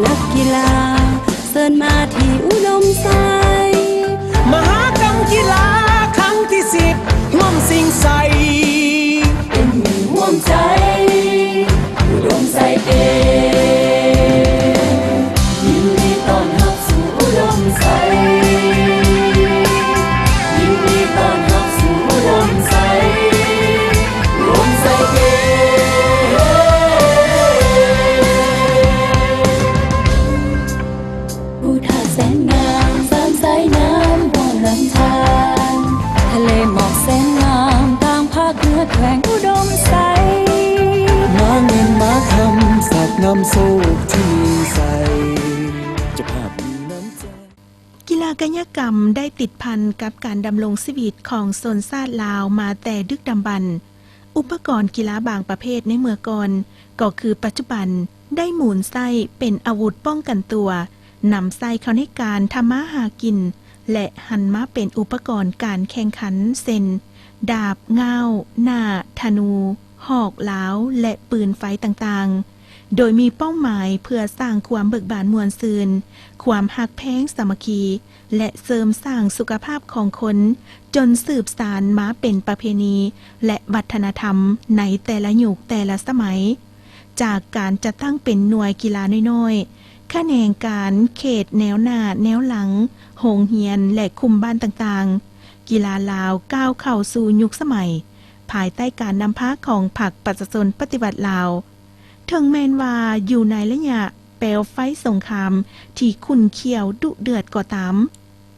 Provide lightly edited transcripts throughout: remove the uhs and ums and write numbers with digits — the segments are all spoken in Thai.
นักกีฬาเชิญมาที่อุดมไซมหากรรมกีฬาครั้งที่10ร่วมสิ่งใสเป็นหนึ่งร่วมใจอุดมไซเดยินดีต้อนรับสู่อุดมไซยินดีต้อนรับสู่อุดมไซอุดมไซเดภูทะแสนงามสามสายน้ำบ่อลำธารทะเลหมอกแสนงามต่างภาคเหนือแขวงอุดมไซมาเงินมาคำสักน้ำโซกที่ใสจะภาพมีน้ำใจกีฬากายกรรมได้ติดพันกับการดำรงชีวิตของชนชาติลาวมาแต่ดึกดำบรรพ์อุปกรณ์กีฬาบางประเภทในเมื่อก่อนก็คือปัจจุบันได้หมุนไส้เป็นอาวุธป้องกันตัวนำไส้เข้าในการทำมาหากินและหันมาเป็นอุปกรณ์การแข่งขันเช่นดาบง่าวหน้าธนูหอกเหลาและปืนไฟต่างๆโดยมีเป้าหมายเพื่อสร้างความเบิกบานมวลซืนความหักแพงสามัคคีและเสริมสร้างสุขภาพของคนจนสืบสานมาเป็นประเพณีและวัฒนธรรมในแต่ละยุคแต่ละสมัยจากการจัดตั้งเป็นหน่วยกีฬาน้อยๆแขนงการเขตแนวหน้าแนวหลังโรงเรียนและคุมบ้านต่างๆกีฬาลาวก้าวเข้าสู่ยุคสมัยภายใต้การนำพาของพรรคประชาชนปฏิวัติลาวถึงแม้นว่าอยู่ในระยะเปลวไฟสงครามที่ขุ่นเขียวดุเดือดก็ตาม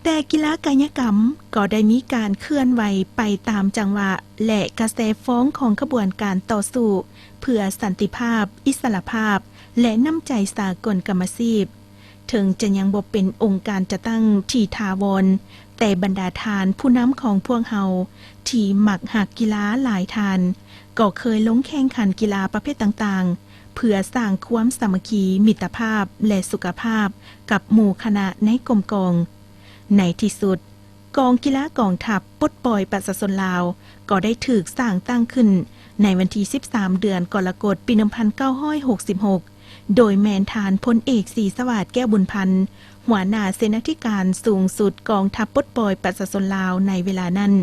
แต่กีฬากายกรรมก็ได้มีการเคลื่อนไหวไปตามจังหวะและกระแสฟ้องของขบวนการต่อสู้เพื่อสันติภาพอิสรภาพและน้ำใจสากลกรรมชีพถึงจะยังบ่เป็นองค์การจะตั้งที่ถาวรแต่บรรดาทานผู้นำของพวกเฮาที่มักหักกีฬาหลายทานก็เคยลงแข่งขันกีฬาประเภทต่างๆเพื่อสร้างความสามัคคีมิตรภาพและสุขภาพกับหมู่คณะในกรมกองในที่สุดกองกีฬากองทัพปลดปล่อยประชาชนลาวก็ได้ถูกสร้างตั้งขึ้นในวันที่13เดือนกรกฎาคมปี1966โดยแมนทานพลเอกศรีสวัสดิ์แก้วบุญพันธ์หัวหน้าเสนาธิการสูงสุดกองทัพปลดปล่อยประชาชนลาวในเวลานั้น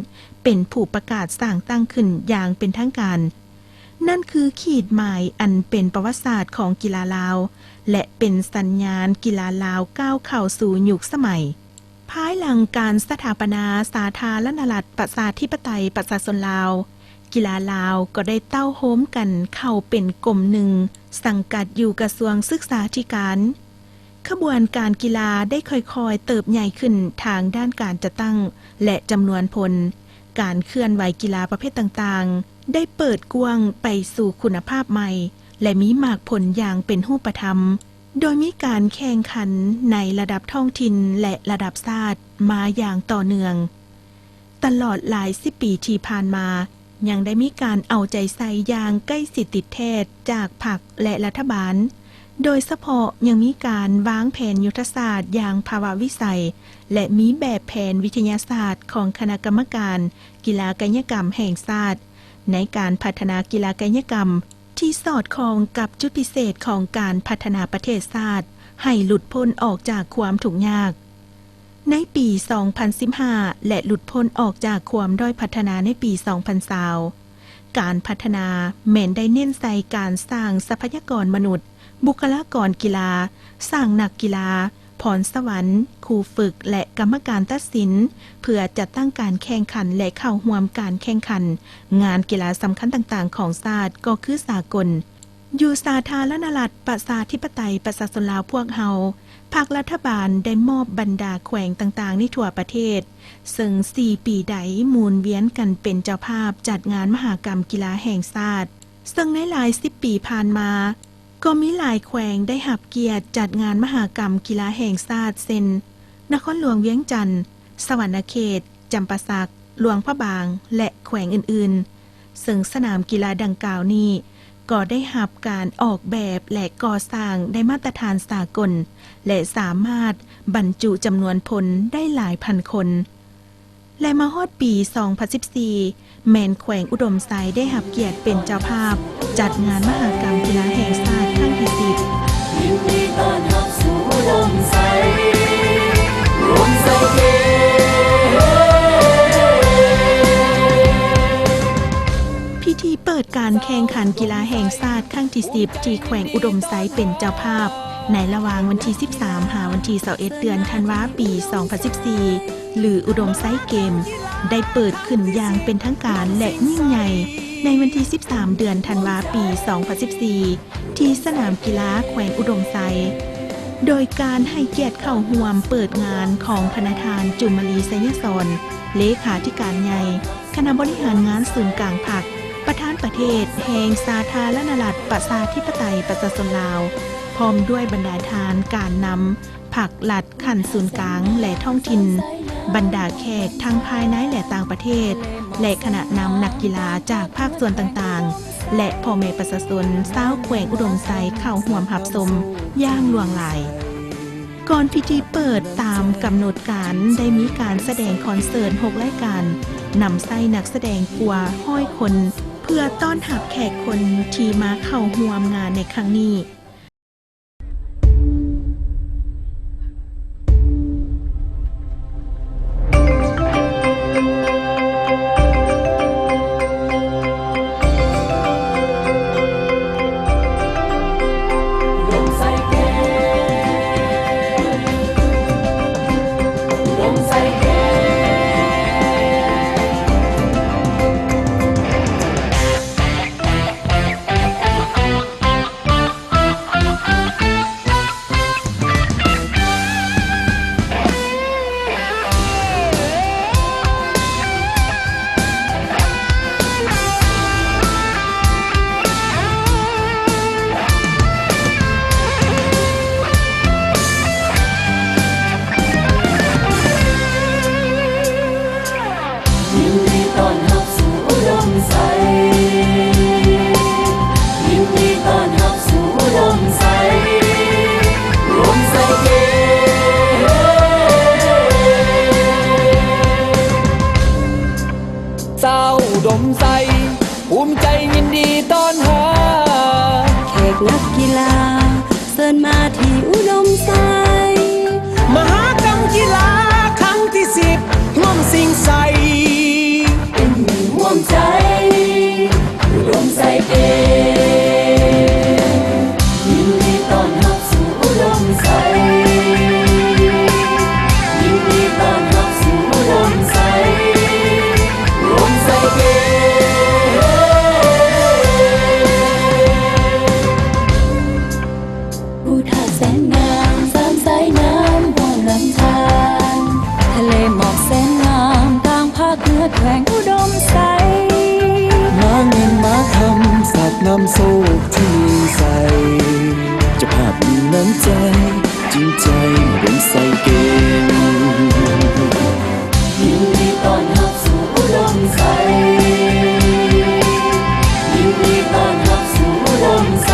เป็นผู้ประกาศสร้างตั้งขึ้นอย่างเป็นทางการนั่นคือขีดหมายอันเป็นประวัติศาสตร์ของกีฬาลาวและเป็นสัญญาณกีฬาลาวก้าวเข้าสู่ยุคสมัยภายหลังการสถาปนาสาธารณรัฐประชาธิปไตยประชาชนลาวกีฬาลาวก็ได้เต้าโฮมกันเข้าเป็นกลุ่มหนึ่งสังกัดอยู่กระทรวงศึกษาธิการขบวนการกีฬาได้ค่อยๆเติบใหญ่ขึ้นทางด้านการจัดตั้งและจำนวนพลการเคลื่อนไหวกีฬาประเภทต่างๆได้เปิดกว้างไปสู่คุณภาพใหม่และมีมากผลอย่างเป็นรูปธรรมโดยมีการแข่งขันในระดับท้องถิ่นและระดับชาติมาอย่างต่อเนื่องตลอดหลาย10 ปีที่ผ่านมายังได้มีการเอาใจใส่อย่างใกล้ชิดติดแทศจากพรรคและรัฐบาลโดยเฉพาะยังมีการวางแผนยุทธศาสตร์อย่างภาวะวิสัยและมีแบบแผนวิทยาศาสตร์ของคณะกรรมการกีฬากายกรรมแห่งชาติในการพัฒนากีฬากายกรรมที่สอดคล้องกับจุดพิเศษของการพัฒนาประเทศชาติให้หลุดพ้นออกจากความทุกข์ยากในปี 2015 และหลุดพ้นออกจากความด้อยพัฒนาในปี 2020 การพัฒนาแม้นได้เน้นใส่การสร้างทรัพยากรมนุษย์บุคลากรกีฬาสร้างนักกีฬาพรสวรรค์ครูฝึกและกรรมการตัดสินเพื่อจัดตั้งการแข่งขันและเข้าร่วมการแข่งขันงานกีฬาสำคัญต่างๆของชาติก็คือสากลอยู่สาธารณรัฐประชาธิปไตยประชาชนลาวพวกเฮาภาครัฐบาลได้มอบบรรดาแขวงต่างๆในทั่วประเทศซึ่ง4 ปีใดหมุนเวียนกันเป็นเจ้าภาพจัดงานมหกรรมกีฬาแห่งชาติซึ่งในหลาย10 ปีผ่านมาก็มีหลายแขวงได้รับเกียรติจัดงานมหกรรมกีฬาแห่งชาติเช่นนครหลวงเวียงจันทร์สวรรณเขตจำปาสักหลวงพระบางและแขวงอื่นๆซึ่งสนามกีฬาดังกล่าวนี้ก็ได้รับการออกแบบและก่อสร้างได้มาตรฐานสากลและสามารถบรรจุจำนวนพลได้หลายพันคน และมาฮอดปี 2014 แมนแขวงอุดมไซได้รับเกียรติเป็นเจ้าภาพจัดงานมหกรรมกีฬาแห่งชาติครั้งที่ 10 ที่ 10 ที่แขวงอุดมไซเป็นเจ้าภาพในระหว่างวันที่ 13 หาวันที่ 21 เดือนธันวาปี 2014 หรืออุดมไซเกม ได้เปิดขึ้นอย่างเป็นทางการและยิ่งใหญ่ในวันที่ 13 เดือนธันวาปี 2014 ที่สนามกีฬาแขวงอุดมไซโดยการให้เกียรติเข้าร่วมเปิดงานของพนทานจุมลีไสยศรเลขาธิการใหญ่คณะบริหารงานศูนย์กลางผักประธานประเทศแห่งสาธารณรัฐประชาธิปไตยประชาชนลาวพร้อมด้วยบรรดาทานการนำผักหลัดขันศูนย์กลางและท้องถิ่นบรรดาแขกทั้งภายในและต่างประเทศและคณะนำนักกีฬาจากภาคส่วนต่างๆและพ่อแม่ประชาชนชาวแขวงอุดมไซเข้าร่วมรับชมอย่างหลวงหลายก่อนพิธีเปิดตามกำหนดการได้มีการแสดงคอนเสิร์ต 6 รายการนำไส้นักแสดงกว่า100 คนเพื่อต้อนรับแขกคนที่มาเข้าร่วมงานในครั้งนี้ภูมิใจยินดีต้อนรับแขกนักกีฬาเชิญมาที่อุดมไซมหากรรมกีฬาครั้งที่ 10ร่วมสิ่งใสเป็นหนึ่งร่วมใจอุดมไซเกมยินดีต้อนรับสู่อุดมไซยินดีต้อนรับสู่อุดมไซรวมไซเกมแสนงามสามสายน้ำห้องลำธารทะเลหมอกแสนงามทางภาคเหนือแขวงอุดมไซมาเงินมาคำสาดน้ำโซกที่มีใสเจ้าภาพมีน้ำใจจริงใจอุดมไซเกมยินดีต้อนรับสู่อุดมไซยินดีต้อนรับสู่อุดมไซ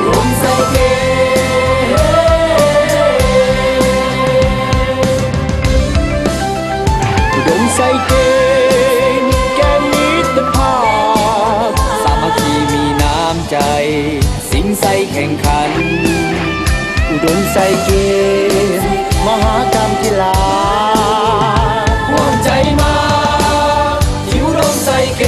รวมไซเกมอุดมไซเกมแก้มมิตรภาพสามัคคีมีน้ำใจสิงไซแข่งขันอุดมไซเกมมหากรรมกีฬาร่วมใจมาที่อุดมไซเก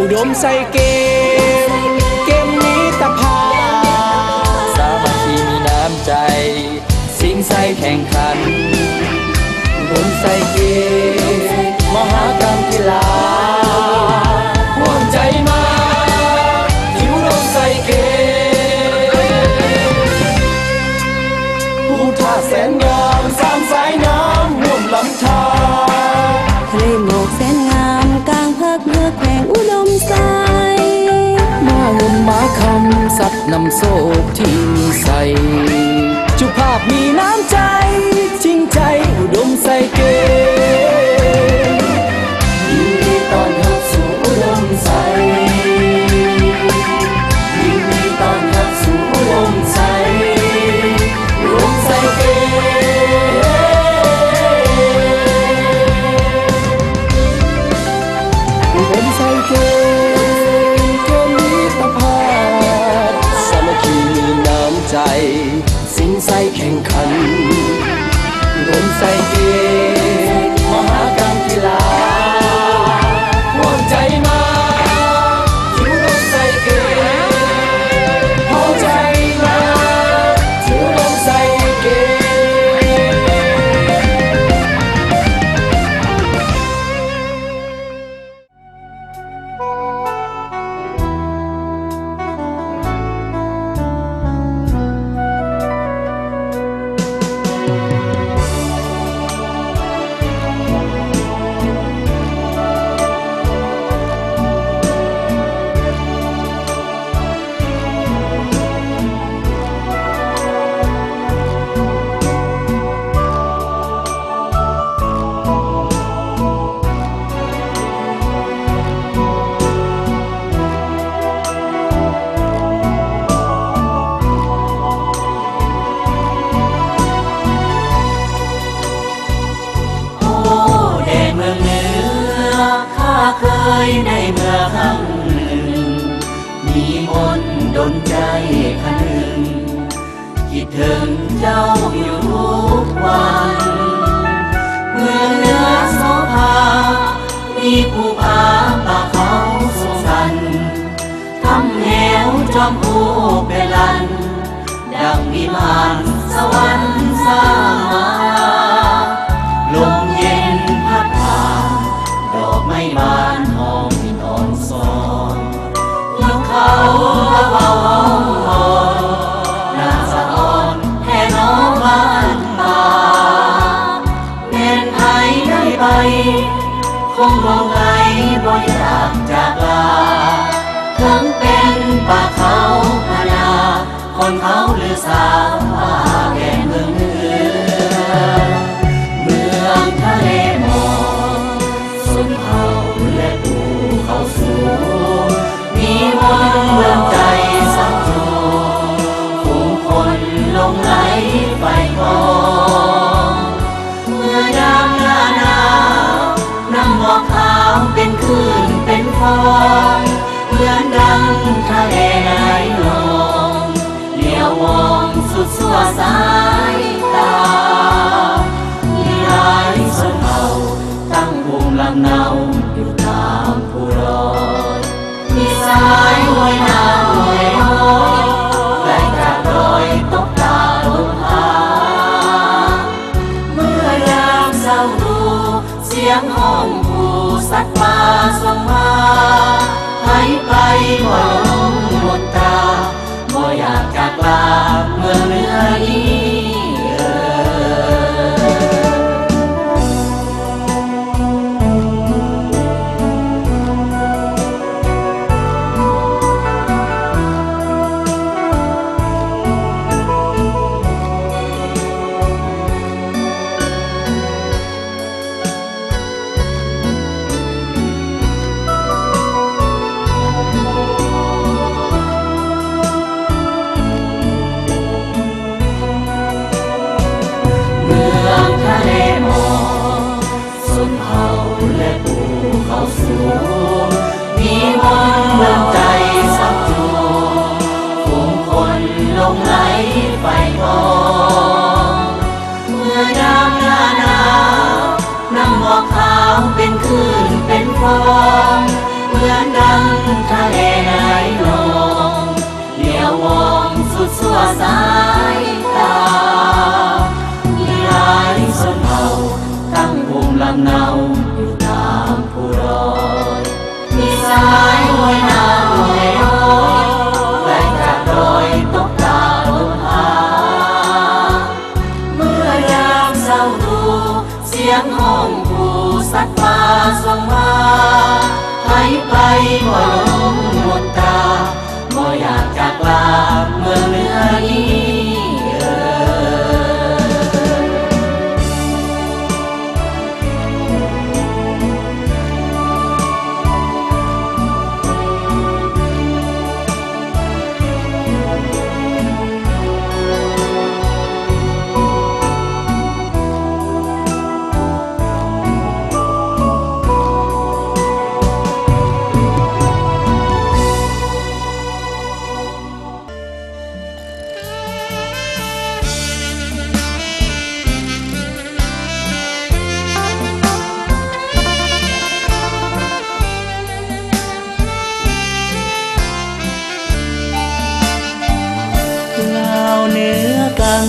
อุดมไซเกมเกมนี้ตะพาสามัคคีมีน้ำใจสิงไซแข่งขันอุดมไซเกมมหากรรมกีฬาร่วมใจมาที่อุดมไซเกมผู้ท่าแสนงามสามสายน้ำร่วมลำธารทะเลหมอกแสนงามกลางภาคเหนือแขวงอุดมไซมาเงินมาคำสัตว์นำโซกที่มีใสเจ้าภาพมีน้ำใจจริงใจอุดมไซเกมยินดีต้อนรับสู่อุดมไซ ใจ สิงใส่แข่งขันรวมใส่เกมมหากรรมกีฬาร่วมใจมาถือรวมใส่เกมพอใจมาถือรวมใส่เกม ยในเมื่อครั้งหนึ่งมีมนต์ดลใจคันหนึ่งคิดถึงเจ้าอยู่ทุกวันเมื่อเหนือโสภามีผู้พาป่าเขาสงสันทำเหวจอมผู้เป็นลันดังวิมานสวรรค์สร้างมาลมเย็นพัดผ่านดอกไม้บานหอมมินอ่อนซอนนกเขาเบาหอนน่าสะอ่อนแท่น้องบ้านป่าแม่นไผได้ไปคงบ่ไกลบ่อยากจากลาถึงเป็นป่าเขาพนาคนเขาหรือสาวป่าแก่เมืองเหนือเมืองทะเลหมอกสุดเขาและภูเขาสูงมีมนต์เมืองใจสักโจผู้คนหลงไหลไฟกองเมื่อยามหน้าหนาวน้ำหมอกขาวเป็นคลื่นเป็นฟองเหมือนดังทะเลไหลลงเลี้ยวมองสุดสั่วสายตามีหลายชนเผ่าตั้งภูมิลำเนาอยู่ตามผู้รอยมีสายห้วยน้ำห้วยน้อยไหลจากดอยตกตาลงหาเมื่อยามเศร้าดูเสียงห้องผู้สัตว์ป่าส่งมาหายไปบ่ลงหมดตาบ่อยากจากลาเมืองเหนือนี้สูงมีมนต์เมืองใจสักโจผู้คนหลงไหลไฟกองเมื่อยามหน้าหนาวน้ำหมอกขาวเป็นคลื่นเป็นฟองเหมือนดังทะเลไหลลงเลี้ยวมองสุดสั่วสายตามีหลายชนเผ่าตั้งภูมิลำเนาอยู่ตามผู้รอยมีสายห้วยน้ำห้วยน้อยไหลจากดอยตกตาลงหาเมื่อยามเศร้าดูเสียงห้องผู้สัตว์ป่าส่งมาหายไปบ่ลงหมดตาบ่อยากจากลาเมืองเหนือนี้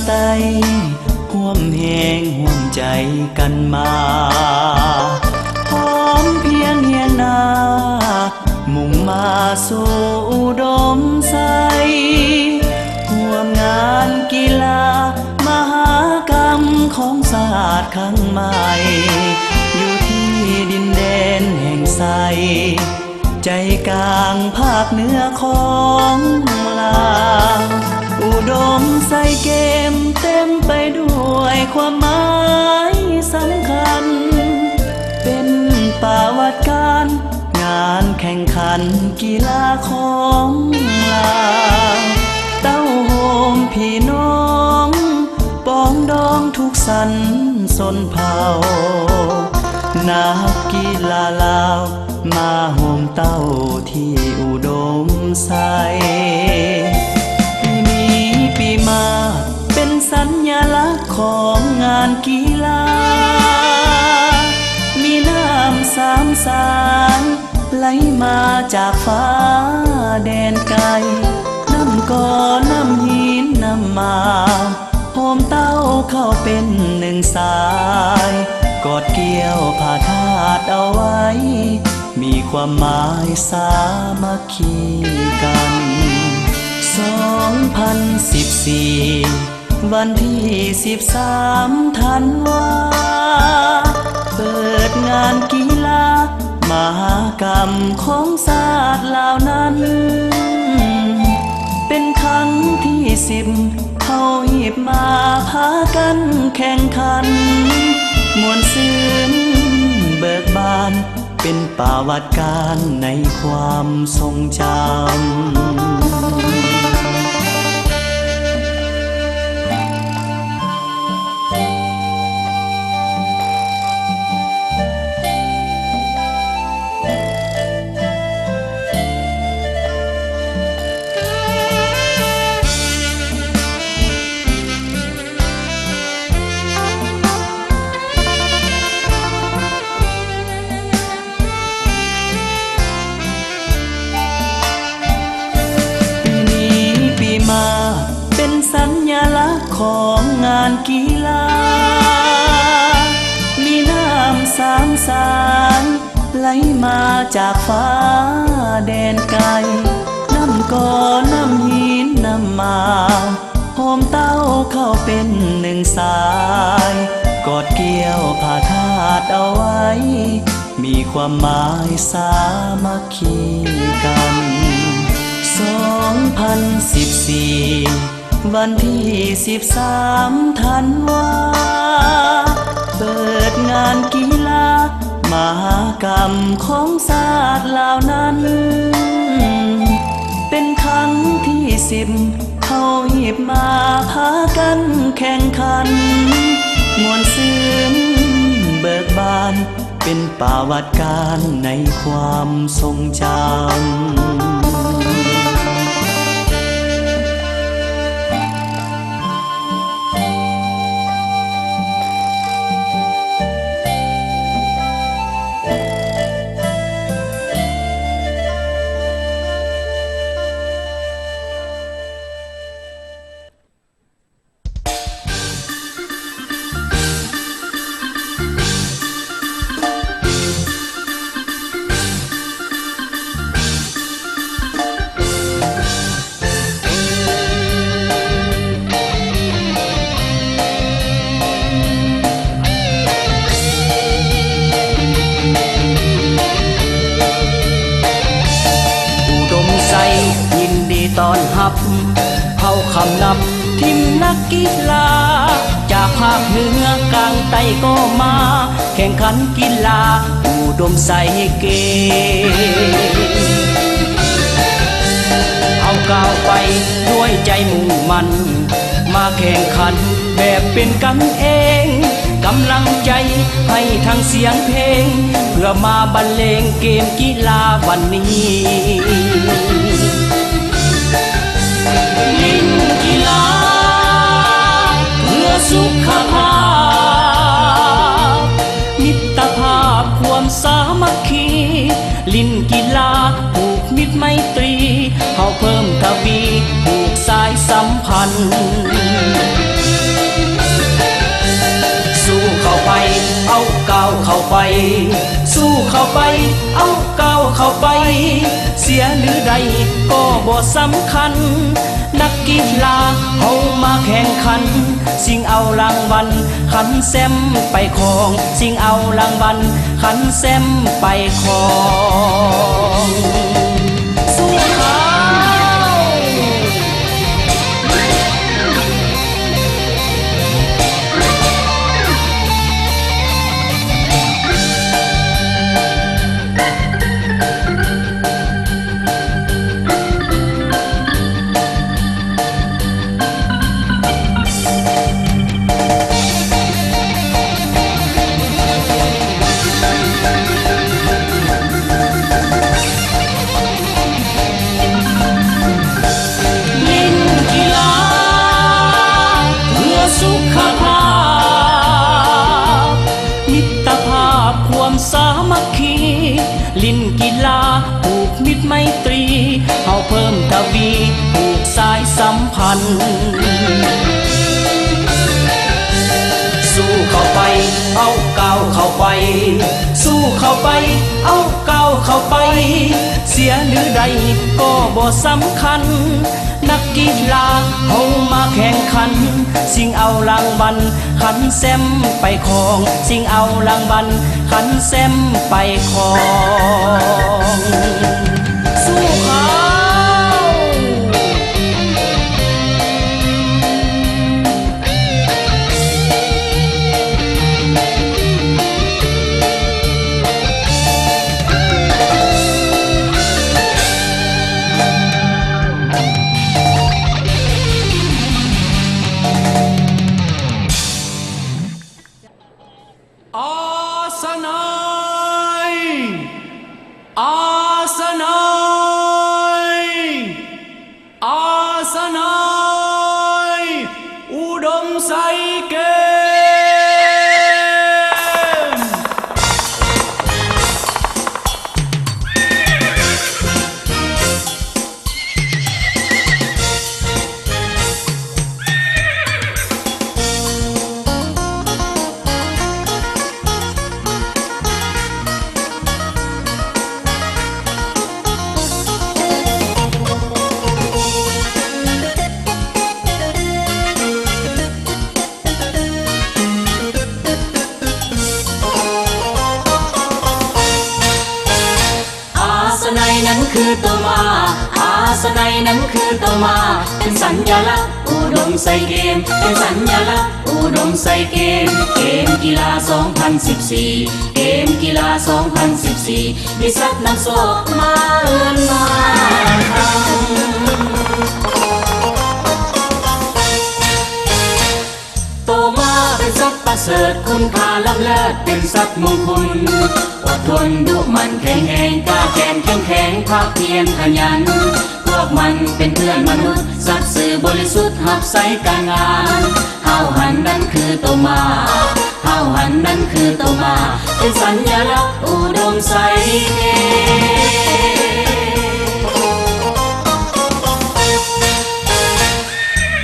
ไตห่วมแหงห่วมใจกันมาพร้อมเพียงเฮียงนามุ่งมาสู่อุดมใสห่วมงานกีฬามหากรรมของศาสตร์ครั้งใหม่อยู่ที่ดินแดนแห่งใสใจกลางภาคเหนือของลาวอุดมใส่เกมเต็มไปด้วยความหมายสำคัญเป็นประวัติการงานแข่งขันกีฬาของลาวเต้าโฮมพี่น้องปองดองทุกสันสนเผ่านักกีฬาลาวมาโฮมเต้าที่อุดมใสปีนี้ปีมาเป็นสัญลักษณ์ของงานกีฬามีน้ำสามสายไหลมาจากฟ้าแดนไกลน้ำก่อน้ำหินน้ำมาโฮมเต้าเข้าเป็นหนึ่งสายกอดเกี่ยวผ้าธาตุเอาไว้มีความหมายสามัคคีกัน2014วันที่13ธันวาเปิดงานกีฬามหากรรมของศาสตร์ลาวนั้นเป็นครั้งที่10เขาหีบมาพากันแข่งขันมวลซื่นเบิกบานเป็นประวัติการในความทรงจำเป็นสัญลักษณ์ของงานกีฬามีน้ำสามสายไหลมาจากฟ้าแดนไกลน้ำก่อน้ำหินน้ำมาโฮมเต้าเข้าเป็นหนึ่งสายกอดเกี่ยวผ้าธาตุเอาไว้มีความหมายสามัคคีกัน2014วันที่13ธันวาเปิดงานกีฬามหากรรมของศาสตร์ลาวนั้นเป็นครั้งที่10เขาหีบมาพากันแข่งขันมวลซื่นเบิกบานเป็นประวัติการในความทรงจำตอนหับเผาคำนับทิมนักกีฬาจากภาคเหนือกลางใต้ก็มาแข่งขันกีฬาอุดมใส่เกเอาก้าวไปด้วยใจมุ่งมั่นมาแข่งขันแบบเป็นกันเองกำลังใจให้ทั้งเสียงเพลงเพื่อมาบรรเลงเกมกีฬาวันนี้ลิ้นกีฬาเพื่อสุขภาพมิตรภาพความสามัคคีลิ้นกีฬาผูกมิตรไมตรีเขาเพิ่มทวีผูกสายสัมพันธ์ ไปสู้เข้าไปเอาก้าวเข้าไปเสียหรือใดก็บ่สำคัญนักกีฬาเขามาแข่งขันสิ่งเอารางวัลขันแซมไปของสิ่งเอารางวัลขันแซมไปของสู้เขา สามัคคีลิ้นกีฬาผูกมิตรไมตรีเฮาเพิ่มทวีผูกสายสัมพันธ์สู้เข้าไปเอาก้าวเข้าไปสู้เข้าไปเอาก้าวเข้าไปเสียหรือใดก็บ่สำคัญนักกีฬาเขามาแข่งขันสิ่งเอารางวัลขันแซมไปของสิ่งเอารางวัลขันแซมไปของสู้เขาอุดมไซเกมนั้นคือตัวมาอาสนัยนั้นคือตัวมาเป็นสัญลักษณ์อุดมไซเกมเป็นสัญลักษณ์อุดมไซเกมเกมกีฬา2014เกมกีฬา2014มีสัตว์นำโชคมาเอิ้นมาโตมาเป็นสัตว์ประเสริฐคุณค่าล้ำเลิศเป็นสัตว์มงคลอดทนดุมันแข็งแรงกล้าแกนเข้มแข็งภาคเพียรขยันพวกมันเป็นเพื่อนมนุษย์สัตว์สื่อบริสุทธิ์หับใสการงานเฮาหันนั้นคือโตมาเฮาหันนั้นคือโตมาเป็นสัญลักษณ์อุดมไซเก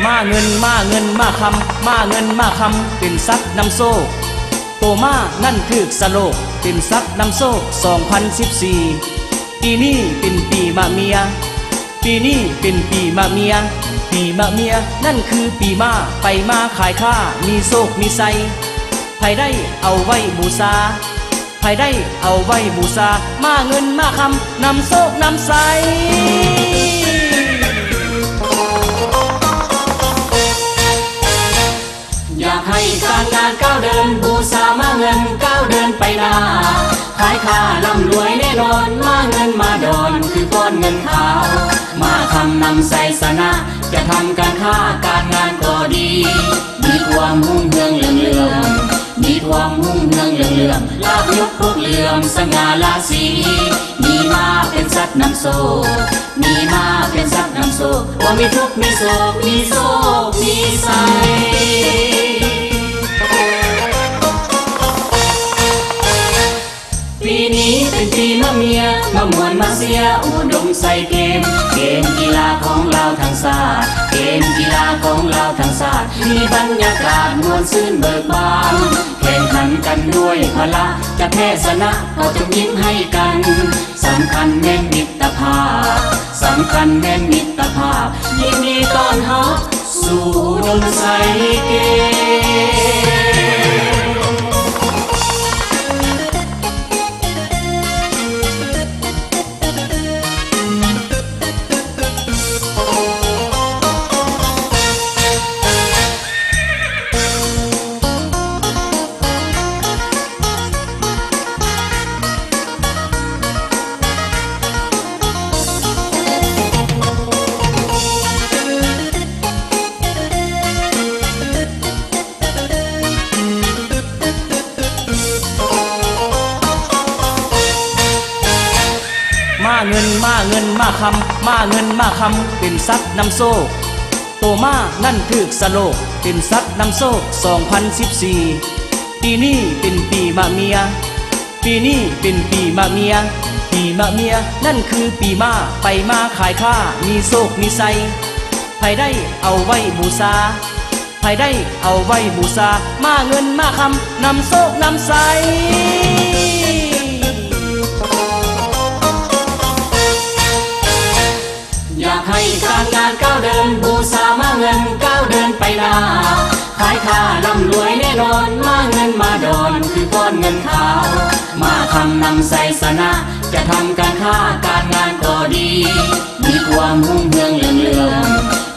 มาเงินมาเงินมาคำมาเงินมาคำเป็นสัตว์นำโซ่โตมานั่นคือสโลกเป็นสัตว์นำโซ่2014ปีนี้เป็นปีมะเมียปีนี้เป็นปีมะเมียปีมะเมียนั่นคือปีมาไปมาขายค่ามีโศกมีไซไผได้เอาไว้บูชาไผได้เอาไว้บูชามาเงินมาคำนำโศกนำไซอยากให้การงานก้าวเดินบูชามาเงินก้าวเดินไปหน้าขายค่าร่ำรวยแน่นอนมาเงินมาดอนคือก้อนเงินขาวมาคำนำไสสนะจะทำการค้าการงานก็ดีมีความหุ่งเฮืองเหลืองมีความหุ่งเฮืองเหลืองลาบยกพวกเหลื่อมสง่าราศีมีมาเป็นสัตว์นำโชคมีมาเป็นสัตว์นำโชคว่ามีทุกข์มีโศกมีโศกมีไสปีนี้เป็น เป็นปีมะเมียมามวนมาเสียอุดมใส่เกมกีฬาของเราทั้งศาสตร์เกมกีฬาของเราทั้งศาสตร์มีบรรยากาศมวลซื่นเบิกบานแข่งขันกันด้วยพละจะแพ้ชนะก็จงยิ้มให้กันสำคัญแม่นมิตรภาพสำคัญแม่นมิตรภาพยินดีต้อนรับสู่อุดมใส่เกมมาเงินมาเงินมาคำมาเงินมาคำเป็นซัดนำโซ่โตมานั่นถึกสโลกเป็นซัดนำโซ่2014ปีนี้เป็นปีมะเมียปีนี้เป็นปีมะเมียปีมะเมียนั่นคือปีมาไปมาขายค่ามีโศกมีไซไผได้เอาไว้บูชาไผได้เอาไว้บูชามาเงินมาคำนำโศกนำไซอยากให้การงานก้าวเดินบูชามาเงินก้าวเดินไปหน้าขายค่าร่ำรวยแน่นอนมาเงินมาดอนคือก้อนเงินขาวมาทำนำใส่สนะจะทำการค้าการงานก็ดีมีความหุ่งเฮืองเหลื่อม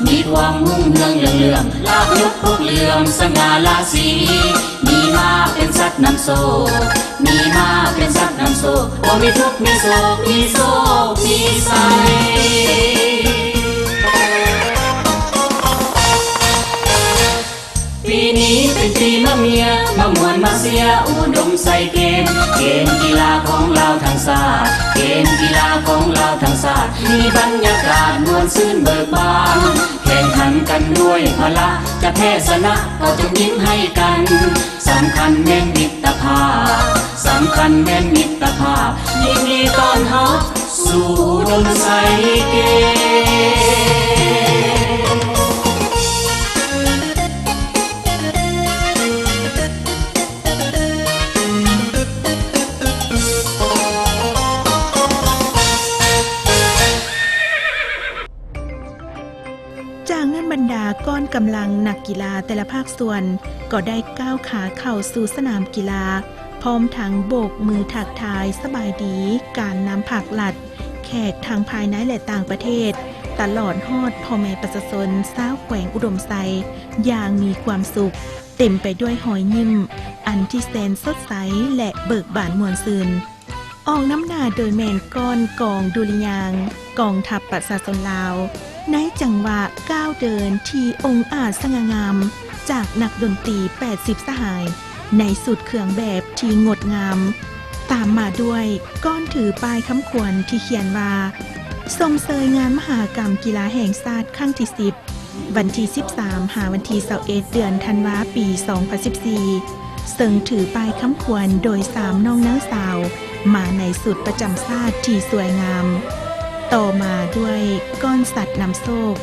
มีความหุ่งเฮืองเหลื่อมลาบยศพวกเหลื่อมสง่าราศีมีมาเป็นสัตว์นำโซมีมาเป็นสัตว์นำโซว่ามีทุกข์มีโศกมีโศกมีไสปีนี้เป็นปีมะเมียมามวนมาเสียอุดมใส่เกมกีฬาของเราทั้งศาสตร์เกมกีฬาของเราทั้งศาสตร์มีบรรยากาศมวลซื่นเบิกบานแข่งขันกันด้วยพละจะแพ้ชนะก็จงยิ้มให้กันสำคัญแม่นมิตรภาพสำคัญแม่นมิตรภาพยินดีต้อนรับสู่อุดมใส่เกมจากนั้นบรรดาก้อนกำลังนักกีฬาแต่ละภาคส่วนก็ได้ก้าวขาเข้าสู่สนามกีฬาพร้อมทั้งโบกมือทักทายสบายดีการนำผักหลัดแขกทางภายในและต่างประเทศตลอดฮอดพ่อแม่ประชาชนชาวแขวงอุดมไซอย่างมีความสุขเต็มไปด้วยหอยยิ้มอันที่แสนสดใสและเบิกบานมวลซืนออกน้ำหน้าโดยแมนก้อนกองดุริยางค์กองทัพประชาชนลาวในจังหวะก้าวเดินที่องค์อาจสง่างามจากนักดนตรี80สหายในสุดเครื่องแบบที่งดงามตามมาด้วยก้อนถือป้ายคำขวัญที่เขียนว่าส่งเสยงานมหกรรมกีฬาแห่งชาติครั้งที่10วันที่13หาวันที่21เดือนธันวาปี2014ซึ่งถือป้ายคำขวัญโดย3น้องนางสาวมาในสุดประจำชาติที่สวยงามต่อมาด้วยก้อนสัตว์นำโชค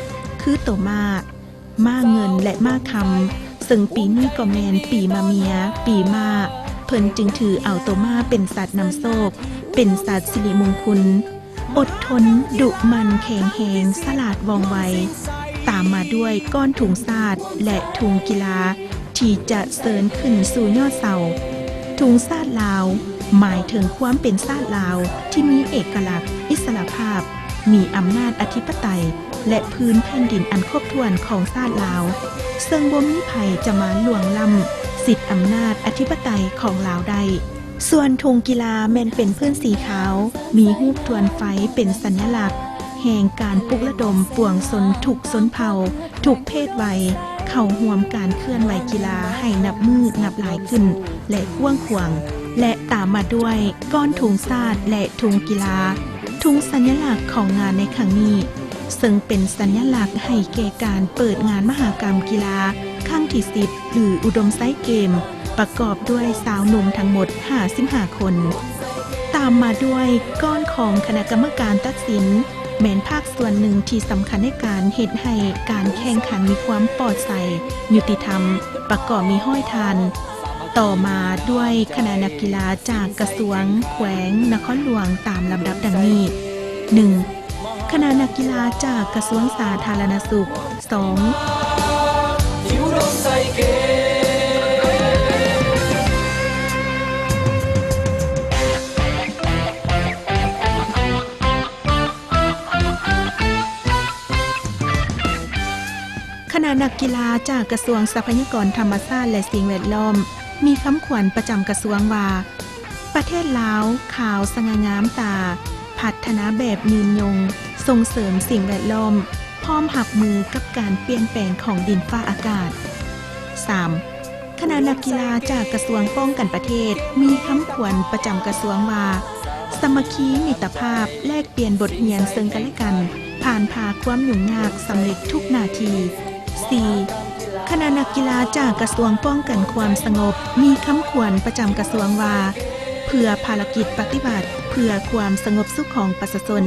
คือโตม้าเงินและม้าคำซึ่งปีนี้ก็แมนปีมะเมียปีม้าเพิ่นจึงถือเอาโตม้าเป็นสัตว์นำโชคเป็นสัตว์สิริมงคลอดทนดุมันแข็งแหงสลาดว่องไวตามมาด้วยก้อนถุงซาดและถุงกีฬาที่จะเสริญขึ้นสู่ยอดเสาถุงซาดลาวหมายถึงความเป็นชาติลาวที่มีเอกลักษณ์อิสรภาพมีอำนาจอธิปไตยและพื้นแผ่นดินอันครบถ้วนของชาติลาวซึ่งบ่มีไผจะมาล่วงล้ำสิทธิอำนาจอธิปไตยของลาวได้ส่วนธงกีฬาแม่นเป็นพื้นสีขาวมีรูปทวนไฟเป็นสัญลักษณ์แห่งการปลุกระดมปวงชนทุกชนเผ่าทุกเพศวัยเข้าร่วมการเคลื่อนไหวกีฬาให้นับมือนับหลายขึ้นและกว้างขวางและตามมาด้วยก้อนถุงซาดและถุงกีฬาถุงสัญลักษณ์ของงานในครั้งนี้ซึ่งเป็นสัญลักษณ์ให้แก่การเปิดงานมหกรรมกีฬาครั้งที่10หรืออุดมไซเกมประกอบด้วยสาวหนุ่มทั้งหมด55คนตาม ามมาด้วยก้อนของคณะกรรมการตัดสินแม้นภาคส่วนหนึ่งที่สำคัญในการเฮ็ดให้การแข่งขันมีความปลอดใสยุติธรรมประกอบมีห้อยทานต่อมาด้วยคณะนักกีฬาจากกระทรวงแขวงนครหลวงตามลำดับดังนี้ 1. คณะนักกีฬาจากกระทรวงสาธารณสุข 2. ที่อุดมใส่เกคณะนักกีฬาจากกระทรวงทรัพยากรธรรมชาติและสิ่งแวดล้อมมีคำขวัญประจำกระทรวงว่าประเทศลาวขาวสง่างามตาพัฒนาแบบยืนยงส่งเสริมสิ่งแวดล้อมพร้อมหับมือกับการเปลี่ยนแปลงของดินฟ้าอากาศ 3. คณะนักกีฬาจากกระทรวงป้องกันประเทศมีคำขวัญประจำกระทรวงว่าสามัคคีมิตรภาพแลกเปลี่ยนบทเรียนซึ่งกันและกันผ่านพาความยุ่งยากสำเร็จทุกนาที 4. คณะนักกีฬาจากกระทรวงป้องกันความสงบมีคำขวัญประจำกระทรวงว่าเพื่อภารกิจปฏิบัติเพื่อความสงบสุขของประชาชน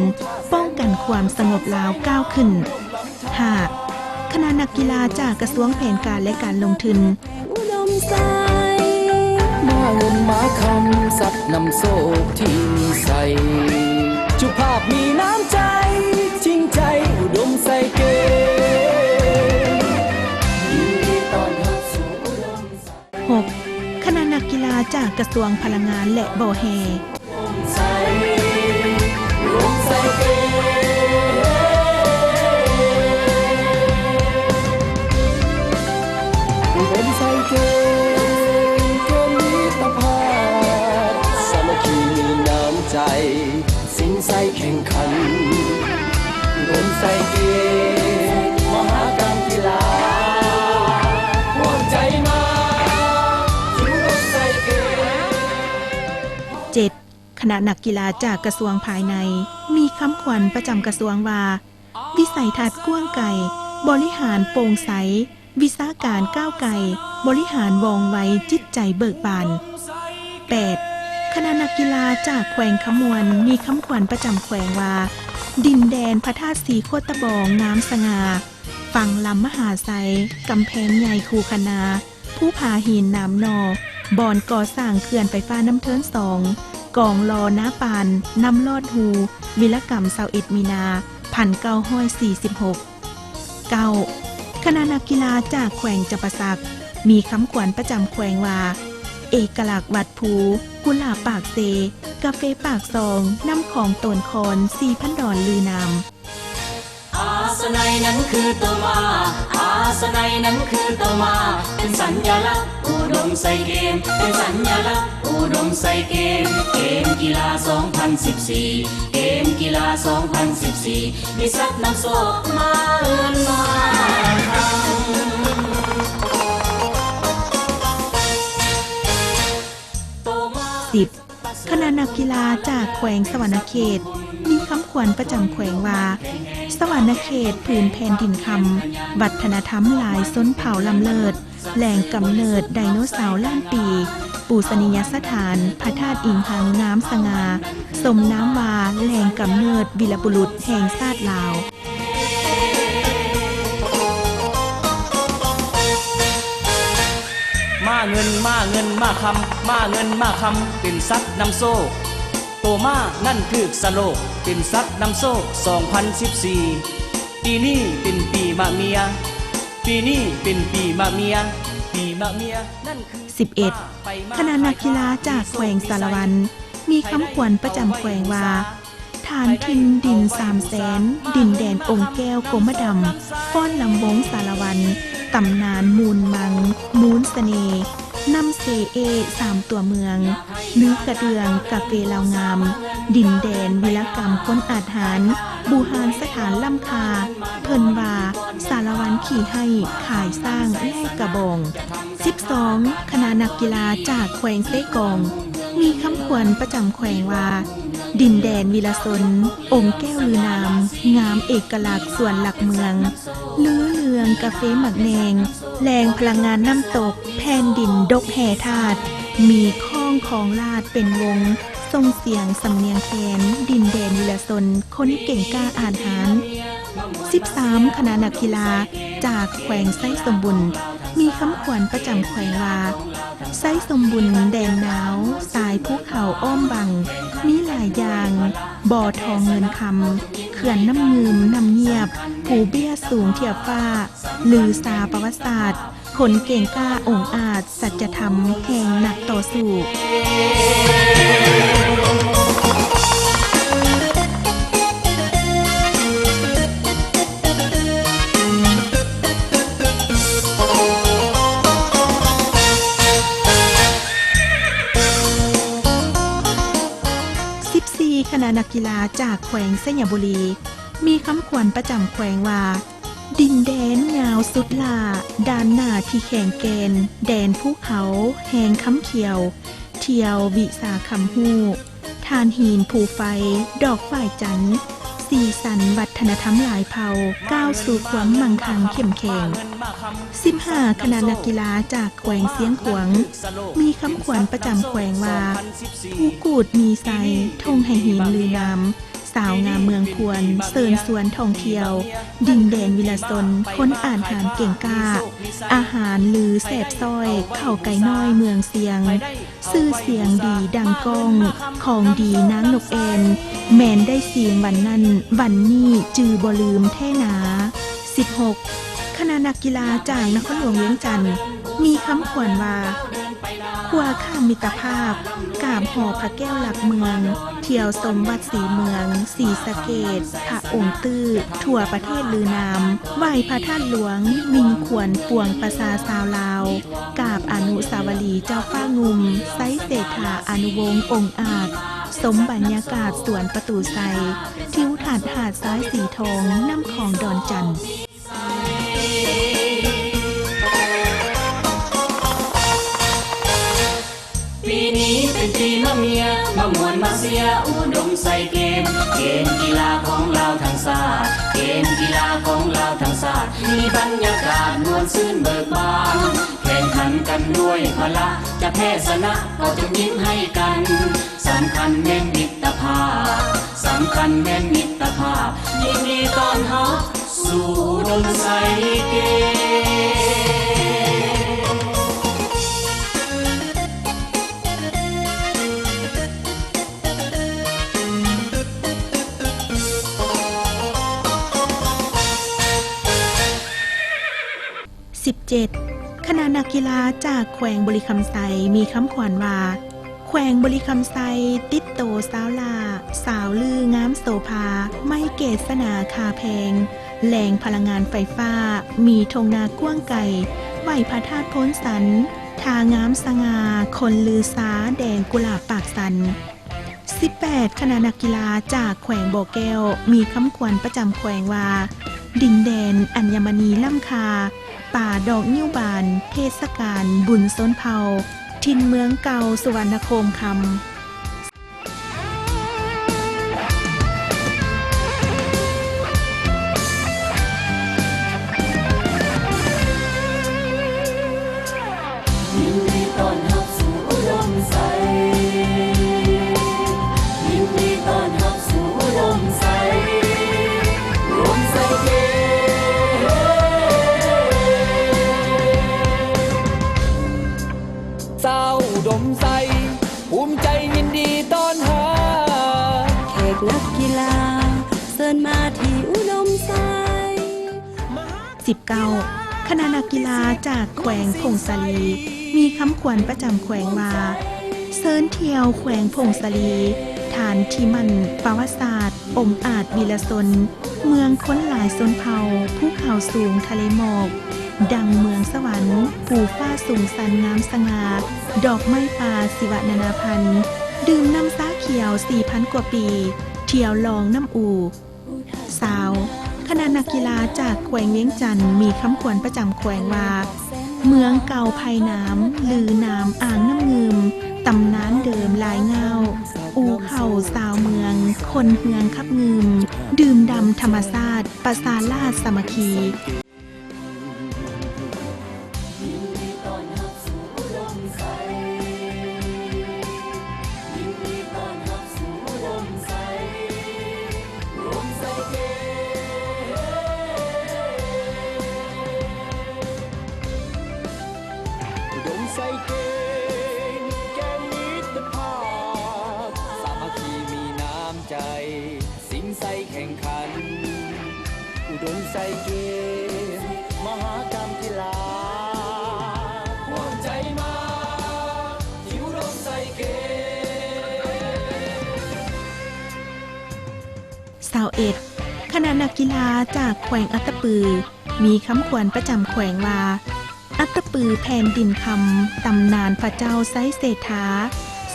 ป้องกันความสงบลาวก้าวขึ้น 5. คณะนักกีฬาจากกระทรวงแผนการและการลงทุนอุดมใสมาเงินมาคำสัตว์นำโซ่ที่มีใสจุภาพมีน้ำใจจริงใจอุดมใส่เกยินดีต้อนรับสู่อุดมใส 6. คณะนักกีฬาจากกระทรวงพลังงานและบ่อแฮสิ่งใส่แข่งขันรวมใส่เกมมหากรรมกีฬาร่วมใจมาสู่รวมใส่เกม 7. คณะนักกีฬาจากกระทรวงภายในมีคำขวัญประจำกระทรวงว่าวิสัยทัศน์กว้างไกลบริหารโปร่งใสวิชาการก้าวไกลบริหารว่องไวจิตใจเบิกบาน 8. คณะนักกีฬาจากแขวงขมวนมีคำขวัญประจำแขวงว่าดินแดนพระธาตุสีโคตบองงามสง่าฝั่งลำมหาไซกำแพงใหญ่คูคณาผู้พาหินน้ำนอบอนก่อสร้างเขื่อนไฟฟ้าน้ำเทิน2กองลอน้าปานน้ำลอดหูวิรกรรม21มีนา1946 9. คณะนักกีฬาจากแขวงจำปาสักมีคำขวัญประจำแขวงว่าเอกลักษณ์วัดภูกุหลาบปากเซกาเฟปากซองน้ำของตนคอน4,000 ดอนลือนามอาสนัยนั้นคือตัวมาอาสนัยนั้นคือตัวมาเป็นสัญลักษณ์อุดมใส่เกมเป็นสัญลักษณ์อุดมใส่เกมเกมกีฬา2014เกมกีฬา2014มีสักน้ำโซมาเอิ้นมา10. คณะนักกีฬาจากแขวงสวรรณเขตมีคำขวัญประจำแขวงว่าสวรรณเขตผืนแผ่นดินคำวัฒนธรรมหลายส้นเผ่าลำเลิศแหล่งกำเนิดไดโนเสาร์ล้านปีปูชนียสถานพระธาตุอิงหังงามสง่าสมน้ำวาแหล่งกำเนิดวีรบุรุษแห่งชาติลาวมาเงินมาเงินมาคำมาเงินมาคำเป็นซัดนำโซ่โตมานั่นคือสโลกเป็นซัดนำโซ่2014ปีนี้เป็นปีมะเมียปีนี้เป็นปีมะเมียปีมะเมียนั่นคือ11. คณะนักกีฬาจากแขวงสารวันมีคำขวัญประจำแขวงว่าฐานทินดิน300,000ดินแดนองค์แก้วกรมดำฟ้อนลำวงสารวันตำนานมูลมังมูลเสน่ห์นำเซเอ3ตัวเมืองลือกระเดืองกาเฟลาวงามดินแดนวิรกรรมค้นอาถรรพ์บูหานสถานล่ำคาเพิ่นวาสารวันขี่ให้ขายสร้างแลกกระบอง 12. คณะนักกีฬาจากแขวงเซกองมีคำขวัญประจำแขวงว่าดินแดนวิลสนองค์แก้วลือนามงามเอกลักษณ์ส่วนหลักเมืองลื้อเลืองกาเฟหมักแนงแหล่งพลังงานน้ำตกแผ่นดินดกแห่ธาตุมีข้องของลาดเป็นวง ส่งเสียงสำเนียงแคนดินแดนวิลสนคนเก่งกล้าอ่านหาร 13 คณะนักกีฬาจากแขวงไส้สมบุญมีคำขวัญประจำแขวงว่าไส้สมบุญแดนหนาวสายภูเขาอ้อมบังมีหลายอย่างบ่อทองเงินคำเขื่อนน้ำงืมน้ำเงียบผูเบี้ยสูงเทียบฟ้าลือซาประวัติศาสตร์คนเก่งกล้าองอาจสัจธรรมแห่งนักต่อสู้คณะนักกีฬาจากแขวงสัญบุรีมีคำขวัญประจำแขวงว่าดินแดนยาวสุดลาด้านหน้าที่แข็งแกนแดนภูเขาแหงคำเขียวเที่ยววิสาคำหูทานหินภูไฟดอกฝ่ายจันทร์สีสันวัฒนธรรมหลายเผ่าก้าวสู่ความมั่งคั่งเข้มแข็ง15 คณะนักกีฬาจากแขวงเสียงขวางมีคำขวัญประจำแขวงว่าผู้กูดมีไซทงให้หินลือนามสาวงามเมืองพวนเสินสวนท่องเที่ยวดินแดนวิลสนคนอ่านหารเก่งกล้าอาหารลือแสบซ้อยเข้าไก่น้อยเมืองเสียงซื่อเสียงดีดังก้องของดีนางนกแอนแมนได้เสียงวันนั้นวันนี้จือบ่ลืมแท่นา 16 คณะนักกีฬาจากนครหลวงเวียงจันทน์มีคำขวัญว่าขัวข้ามมิตรภาพกราบหอพระแก้วหลักเมืองเที่ยวสมวัดสีเมืองศรีสะเกษพระองค์ตื้อทั่วประเทศลือนามไหว้พระธาตุหลวงมิงขวนปวงประสาสาวลาวกราบอนุสาวรีย์เจ้าฟ้างุมไซเศรษฐาอนุวงศ์องค์อาจสมบรรยากาศสวนประตูไซทิวทัศน์หาดซ้ายสีทองน้ำของดอนจันทร์ปีนี้เป็นปีมะเมียมามวนมาเสียอุดมใส่เกมกีฬาของเราทั้งศาสตร์เกมกีฬาของเราทั้งศาสตร์มีบรรยากาศมวลซื่นเบิกบานแข่งขันกันด้วยพละจะแพ้ชนะก็จะยิ้มให้กันสำคัญแม่นมิตรภาพสำคัญแม่นมิตรภาพยินดีต้อนรับสู่อุดมใส่เก17 คณะนักกีฬาจากแขวงบริคำไซมีคำขวัญว่าแขวงบริคำไซติดโตสาวลาสาวลืองามโสภาไม่เกศนาคาแพงแหล่งพลังงานไฟฟ้ามีทงนากว้างไก่ไหวพระธาตุโพ้นสันทางามสง่าคนลือสาแดงกุหลาบปากสัน18 คณะนักกีฬาจากแขวงบ่อแก้วมีคำขวัญประจำแขวงว่าดินแดนอัญมณีล่ำคาป่าดอกนิ้วบานเทศกาลบุญส้นเผาถิ่นเมืองเก่าสุวรรณโคมคำยินดีต้อนรับสู่อุดมใสยินดีต้อนรับสู่อุดมใสรวมใส่เกสาวอุดมใสภูมิใจยินดีต้อนรับแขกนักกีฬาเชิญมาที่อุดมไซ19 คณะนักกีฬาจากแขวงพงศาลีมีคำขวัญประจำแขวงว่าเซินเที่ยวแขวงพงศาลีฐานที่มันประวัติศาสตร์องค์อาจวีรสนเมืองค้นหลายชนเผ่าภูเขาสูงทะเลหมอกดังเมืองสวรรค์ภูฟ้าสูงสันงามสง่าดอกไม้ป่าศิวนานาพันธ์ดื่มน้ำสาเขียว 4,000 กว่าปีเที่ยวลองน้ำอูสาวคณะนักกีฬาจากแขวงเวียงจันทน์มีคำขวัญประจำแขวงว่าเมืองเก่าภัยน้ำลือน้ำอ่างน้ำงืมตำนานเดิมลายเงาอูเข่าสาวเมืองคนเฮืองขับงืมดื่มดำธรรมชาติประสาลาดสามัคคียินดีต้อนรับสู่อุดมใสยินดีต้อน ใส่เกมแกมมิตรภาพสามัคคีมีน้ำใจสิงใส่แข่งขันอุดมใส่เกมมหากรรมกีฬาห่วงใจมาที่อุดมใส่เกมคณะนักกีฬาจากแขวงอัตตปือมีคำขวัญประจำแขวงว่าอัตตปือแผ่นดินคำตำนานพระเจ้าไซเศรษฐา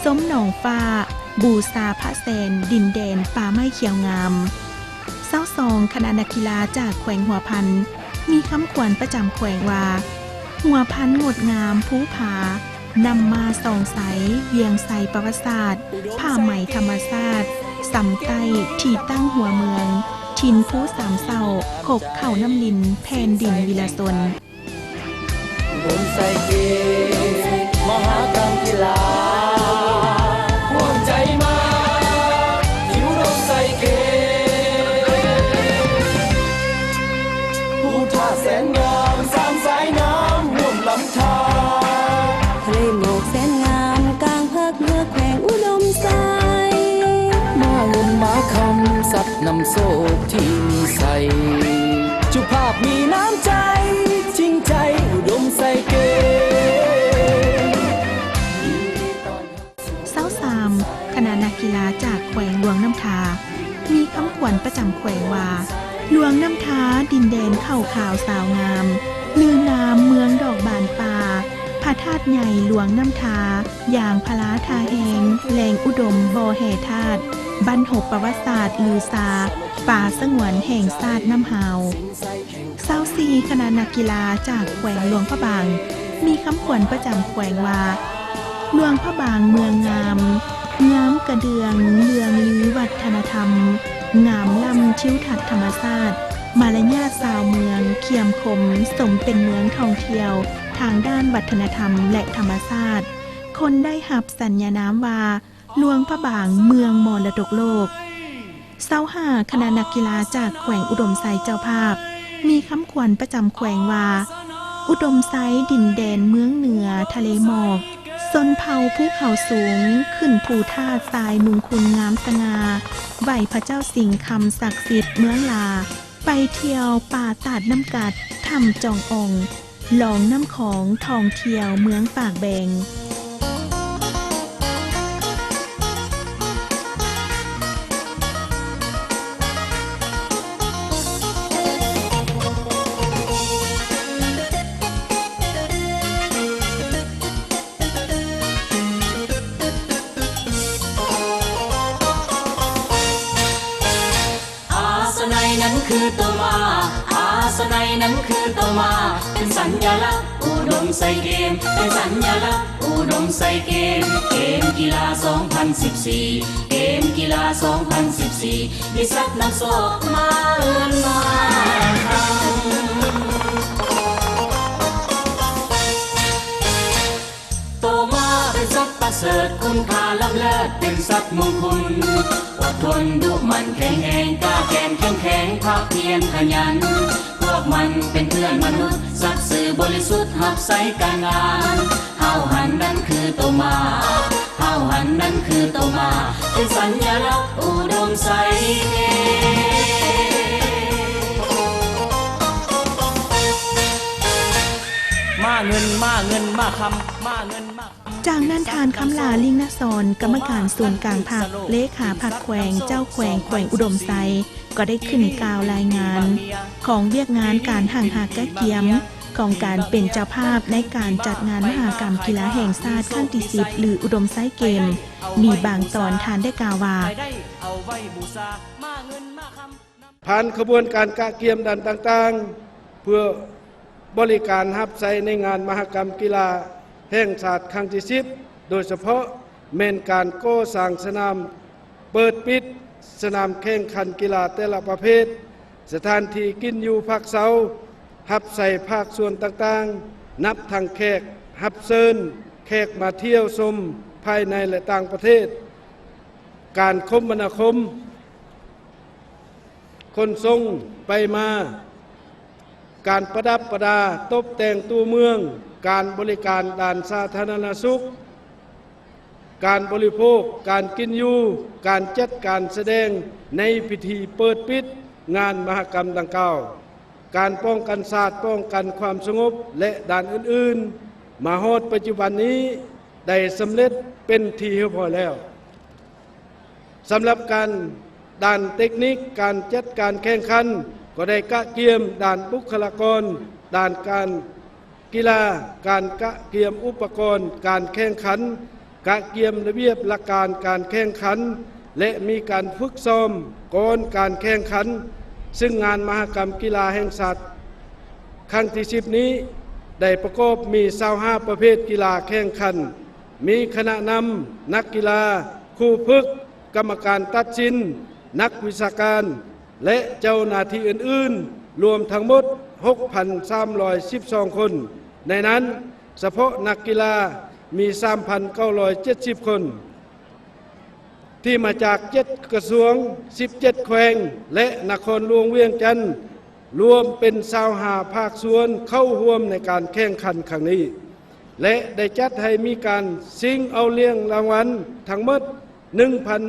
สมหนองฟ้าบูชาพระแสนดินแดนป่าไม้เขียวงาม22คณะนักกีฬาจากแขวงหัวพันมีคำขวัญประจำแขวงว่าหัวพันงดงามภูผานำมาส่องใสเวียงใสประวัติศาสตร์ผ้าไหมธรรมชาติสำใต้ที่ตั้งหัวเมืองทินผู้สามเศร้าขบเข่าน้ำลินแผ่นดินวิลาสนรวมใส่เกมมหากรรมกีฬาห่วงใจมาที่อุดมใส่เกมผู้ท่าแสนงามสามสายน้ำร่วมลำธารทะเลหมอกแสนงามกลางภาคเหนือแขวงอุดมไซมาเงินมาคำสัตว์นำโซ่ที่มีใส่จุภาพมีน้ำใจจริงใจอุดมใส่เกมคณะนักกีฬาจากแขวงหลวงน้ำทามีคำขวัญประจำแขวงว่าหลวงน้ำทาดินแดนเข้าขาวสาวงามลือนามเมืองดอกบานป่าพระธาตุใหญ่หลวงน้ำทาอย่างพลาทาแหงแหล่งอุดมบ่อแห่ธาตุบรรหกประวัติศาสตร์ลือซาป่าสงวนแห่งศาสตร์น้ำหาว24คณะนักกีฬาจากแขวงหลวงพระบางมีคำขวัญประจำแขวงว่าหลวงพระบางเมืองงามงามกระเดืองเลืองลือวัฒนธรรมงามล้ำทิวทัศน์ธรรมชาติมารยาทชาวเมืองเขียมคมสมเป็นเมืองท่องเที่ยวทางด้านวัฒนธรรมและธรรมชาติคนได้หับสัญญานามว่าหลวงพระบางเมืองมรดกโลก25คณะนักกีฬาจากแขวงอุดมไซเจ้าภาพมีคำขวัญประจำแขวงว่าอุดมไซดินแดนเมืองเหนือทะเลหมอกซนเผาภูเขาสูงขึ้นภูท่าทรายมุงคุณงามสง่าไหวพระเจ้าสิงห์คำศักดิ์สิทธิ์เมืองลาไปเที่ยวป่าตาดน้ำกัดทำจององหลองน้ำของท่องเที่ยวเมืองปากแบงนั้นคือตัวมาอาสนัยนั้นคือตัวมาเป็นสัญลักษณ์อุดมใส่เกมเป็นสัญลักษณ์อุดมใส่เกมเกมกีฬา2014เกมกีฬา2014มีสัตว์นำโซ่มาเอิ้นมาโตมาเป็นสัตว์ประเสริฐคุณค่าล้ำเลิศเป็นสัตว์มงคลอดทนดุมันแข็งแรงกล้าแกนเข้มแข็งภาคเพียรขยันพวกมันเป็นเพื่อนมนุษย์สัตว์สื่อบริสุทธิ์หับใส่การงานเฮาหันนั้นคือโตมาเฮาหันนั้นคือโตมาเป็นสัญลักษณ์อุดมใสเกมาเงินมาเงินมาคำมาเงินมาจากนั้นทานคำลาลิงนสรกรรมการส่วนกลางภาคเลขาภาคแขวงเจ้าแขวงอุดมไซก็ได้ขึ้นกล่าวรายงานของเวียกงานการห่างหากแก้เกียมของการเป็นเจ้าภาพในการจัดงานมหกรรมกีฬาแห่งชาติครั้งที่10หรืออุดมไซเกมมีบางตอนทานได้กล่าวว่าผ่านขบวนการกะเกียมดันต่างๆเพื่อบริการรับใช้ในงานมหกรรมกีฬาแห่งชาติครั้งที่10โดยเฉพาะเม่นการก่อสร้างสนามเปิดปิดสนามแข่งขันกีฬาแต่ละประเภทสถานที่กินอยู่พักเสารับใส่ภาคส่วนต่างๆนับทั้งแขกรับเชิญแขกมาเที่ยวชมภายในและต่างประเทศการคมนาคมคนทรงไปมาการประดับประดาตกแต่งตัวเมือง การบริการด้านสาธารณสุขการบริโภคการกินอยู่การจัดการแสดงในพิธีเปิดปิดงานมหกรรมดังกล่าวการป้องกันศาสตร์ป้องกันความสงบและด้านอื่นๆมาฮอดปัจจุบันนี้ได้สำเร็จเป็นที่เรียบร้อยแล้วสำหรับการด้านเทคนิคการจัดการแข่งขันก็ได้กะเกียมด้านบุคลากรด้านการกีฬาการกะเกียมอุปกรณ์การแข่งขันกะเกียมระเบียบหลักการการแข่งขันและมีการฝึกซ้อมก่อนการแข่งขันซึ่งงานมหกรรมกีฬาแห่งชาติครั้งที่10นี้ได้ประกอบมี25ประเภทกีฬาแข่งขันมีคณะนำนักกีฬาครูฝึกกรรมการตัดสินนักวิชาการและเจ้าหน้าที่อื่นๆรวมทั้งหมด 6,312 คนในนั้นเฉพาะนักกีฬามี 3,970 คนที่มาจาก7กระทรวง17แขวงและนครหลวงเวียงจันทน์รวมเป็น25ภาคส่วนเข้าร่วมในการแข่งขันครั้งนี้และได้จัดให้มีการชิงเอาเหรียญรางวัลทั้งหมด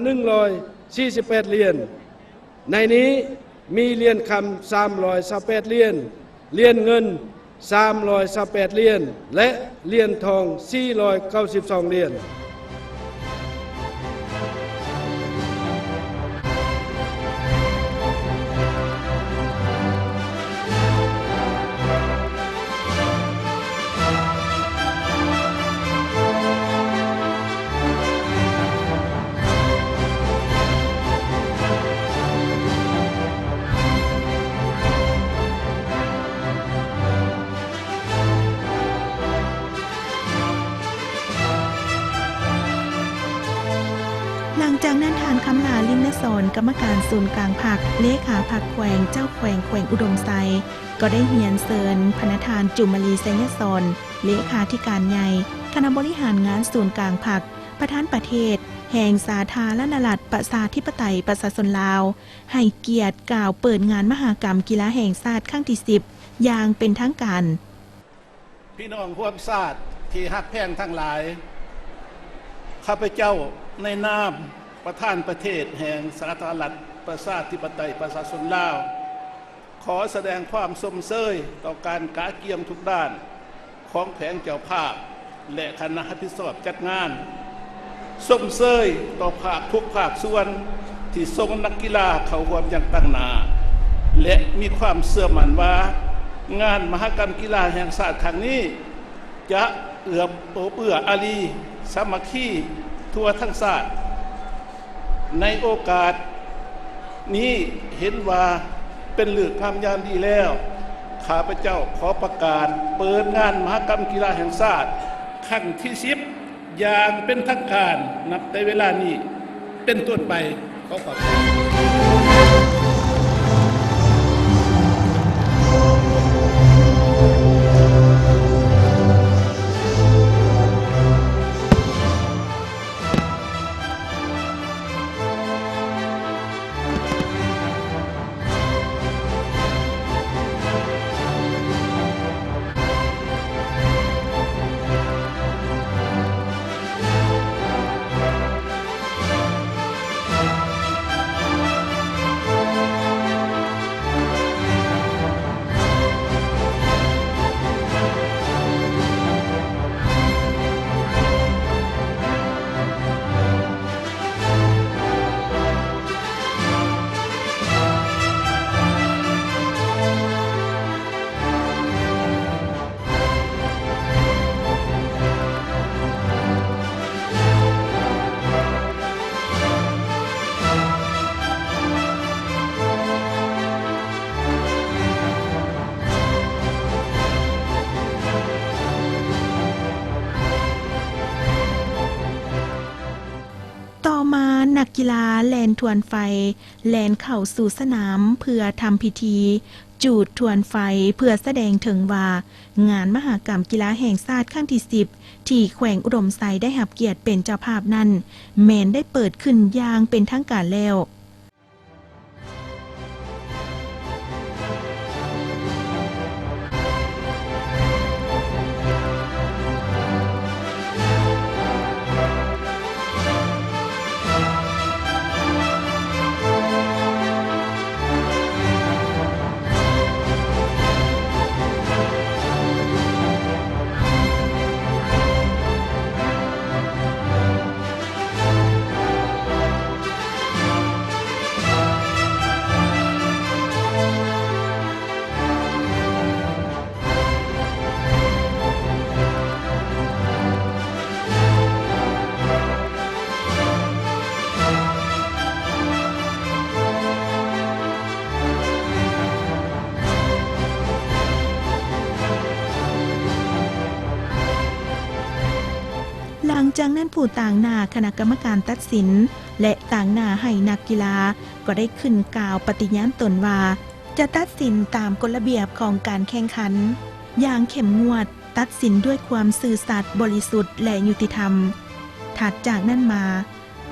1,148 เหรียญในนี้มีเหรียญคำ328เหรียญเหรียญเงิน328เหรียญและเหรียญทอง492เหรียญหลังจากนั้นทานคำลาลิมนสอนกรรมการศูนย์กลางผักเลขาผักแขวงเจ้าแขวงอุดมไซก็ได้เฮียนเซิญพนธานจุมลีไซยสอนเลขาธิการใหญ่คณะบริหารงานศูนย์กลางผักประธานประเทศแห่งสาธารณรัฐประชาธิปไตยประชาชนลาวให้เกียรติกล่าวเปิดงานมหกรรมกีฬาแห่งชาติครั้งที่10อย่างเป็นทางการพี่น้องร่วมชาติที่ฮักแพงทั้งหลายข้าพเจ้าในนามประธานประเทศแห่งสาธารณรัฐประชาธิปไตยประชาชนลาวขอแสดงความสมเสยต่อการกะเกียมทุกด้านของแผงเจ้าภาพและคณะรับผิดชอบจัดงานสมเสยต่อภาคทุกภาคส่วนที่ส่งนักกีฬาเข้าร่วมอย่างตั้งหน้าและมีความเชื่อมั่นว่างานมหกรรมกีฬาแห่งชาติครั้งนี้จะเอื้อเฟื้ออารีสามัคคีทั่วทั้งชาติในโอกาสนี้เห็นว่าเป็นฤกษ์งามยามดีแล้วข้าพเจ้าขอประกาศเปิดงานมหกรรมกีฬาแห่งชาติครั้งที่10อย่างเป็นทางการนับแต่เวลานี้เป็นต้นไปขอขอบคุณนักกีฬาแล่นทวนไฟแล่นเข้าสู่สนามเพื่อทำพิธีจูดทวนไฟเพื่อแสดงถึงว่างานมหกรรมกีฬาแห่งชาติครั้งที่10ที่แขวงอุดมไซได้รับเกียรติเป็นเจ้าภาพนั้นแม้นได้เปิดขึ้นอย่างเป็นทางการแล้ว หลังจากนั้นผู้ต่างหน้าคณะกรรมการตัดสินและต่างหน้าให้นักกีฬาก็ได้ขึ้นกล่าวปฏิญาณตนว่าจะตัดสินตามกฎระเบียบของการแข่งขันอย่างเข้มงวดตัดสินด้วยความซื่อสัตย์บริสุทธิ์และยุติธรรมถัดจากนั้นมา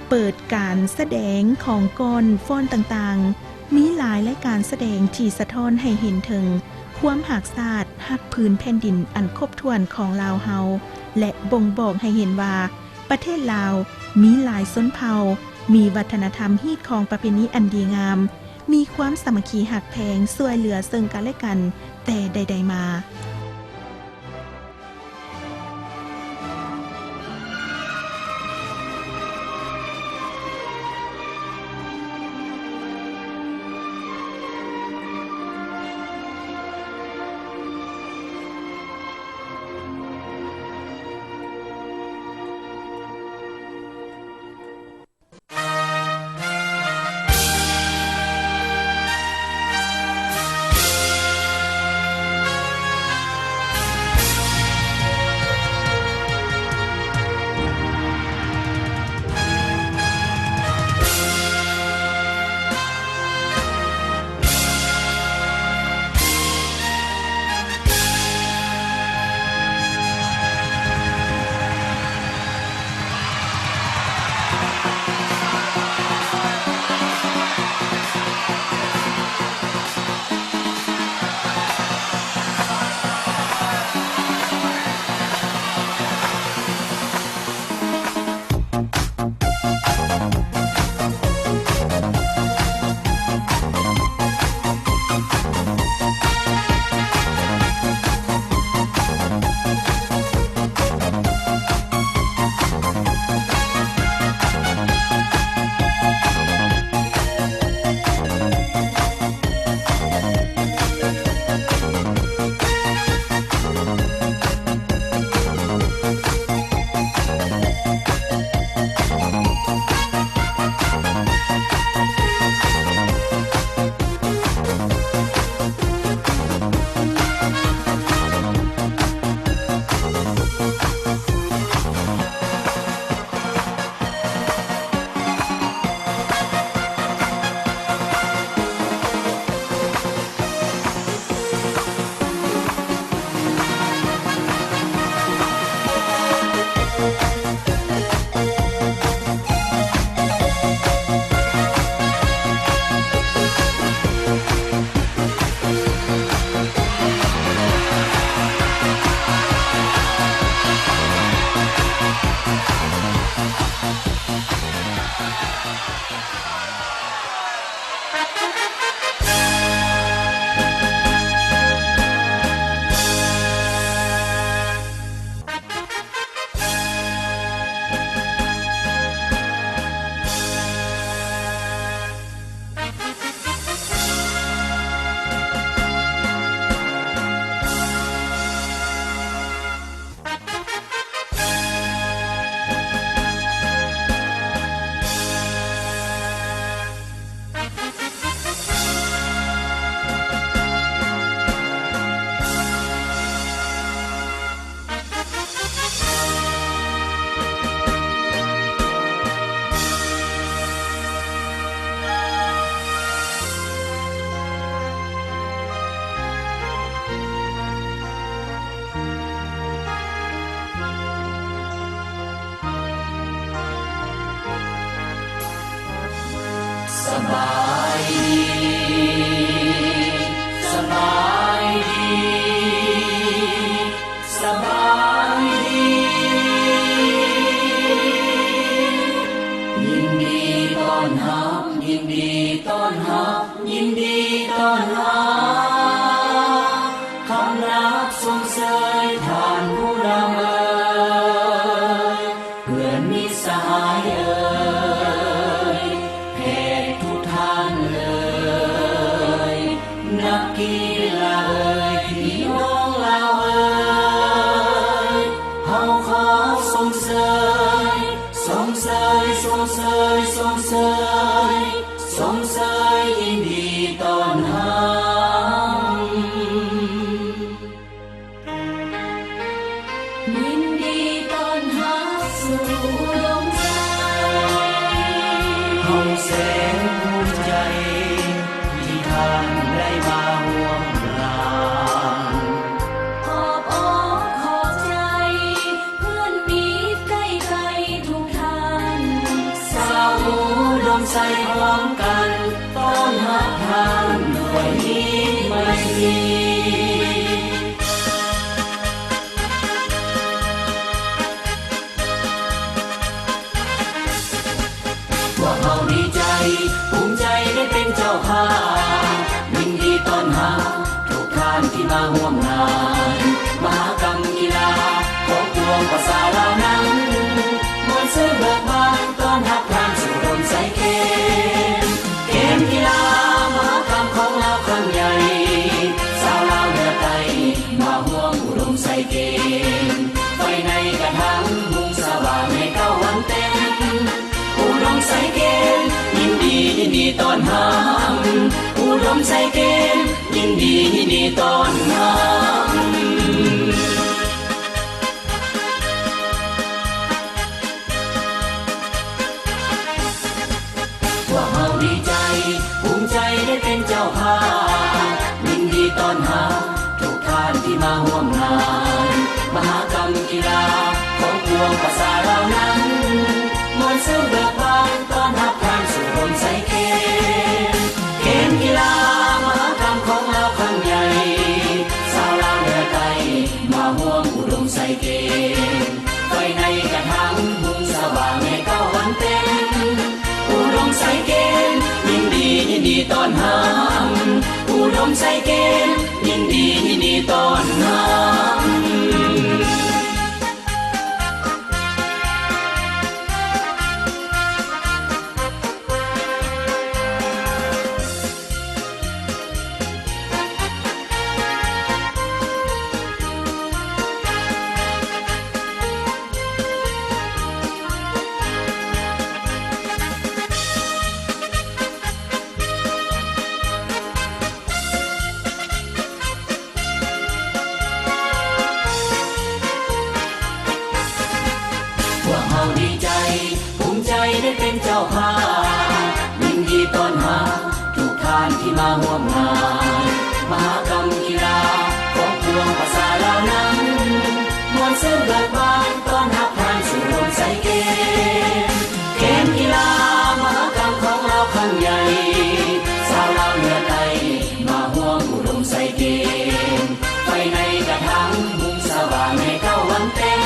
เปิดการแสดงของกลฟ้อนต่างๆมีหลายรายการแสดงที่สะท้อนให้เห็นถึงความหักศาสตร์หักพื้นแผ่นดินอันครบถ้วนของลาวเฮาและบ่งบอกให้เห็นว่าประเทศลาวมีหลายชนเผ่ามีวัฒนธรรมฮีตของประเพณีอันดีงามมีความสามัคคีหักแพงช่วยเหลือซึ่งกันและกันแต่ใดๆมาสบายดีสบายดีสบายดียินดีต้อนรับยินดีต้อนรับยินดีต้อนรับคำนับสงเสยทานผู้นำเอ่ยเพื่อนมิตรสหายเอ่ยแขกทุกท่านเลยนักกีฬาเอ่ยพี่น้องลาวเอ่ยเฮาขอสงเสยสงเสยสงเสยสงเสยสงเสยยินดีต้อนรับยินดีต้อนรับสู่ สู่อุดมใจ เฮาแสนภูมิใจที่ท่านได้มาร่วมงาน ขอบอกขอบใจ เพื่อนมิตรใกล้ไกลทุกท่าน สาวอุดมใส่พร้อมกันต้อนรับท่านด้วยมิตรไมตรีพวกเราดีใจภูมิใจได้เป็นเจ้าภาพยินดีต้อนรับทุกท่านที่มาร่วมงานมหกรรมกีฬาของปวงประชาเหล่านั้นมวลซื่อเบิกบานต้อนรับท่านสู่อุดมใส่เกมกีฬามหกรรมของเราครั้งใหญ่สาวลาวเหนือใต้มาร่วมอุดมใส่เกมไฟในกระถังมุ่งสว่างในเก้าวันเต็มอุดมใส่เกมยินดีต้อนรับอุดมใส่เกมยินดีต้อนรับพวกเราดีใจภูมิใจได้เป็นเจ้าภาพยินดีต้อนรับทุกท่านที่มาร่วมงานมหกรรมกีฬาของปวงประชาเหล่านั้นมวลซื่อเบิกบานต้อนรับท่านสู่อุดมใส่เกมกีฬามหกรรมของเราครั้งใหญ่สาวลาวเหนือใต้มาร่วมอุดมใส่เกมไฟในกระถังมุ่งสว่างในเก้าวันเต็มอุดมใส่เกมยินดีต้อนรับอุดมใส่เกมยินดีต้อนรับ ได้เป็นเจ้าภาพยินดีต้อนรับทุกท่านที่มาร่วมงานมหกรรมกีฬาของปวงประชาเหล่านั้นมวลซื่อเบิกบานต้อนรับท่านสู่ร่วมใส่เกมกีฬามหกรรมของเราครั้งใหญ่สาวเราเหนือใต้มาร่วมอุดมใส่เกมไฟในกระถังมุ่งสว่างให้เข้าวันเต็ม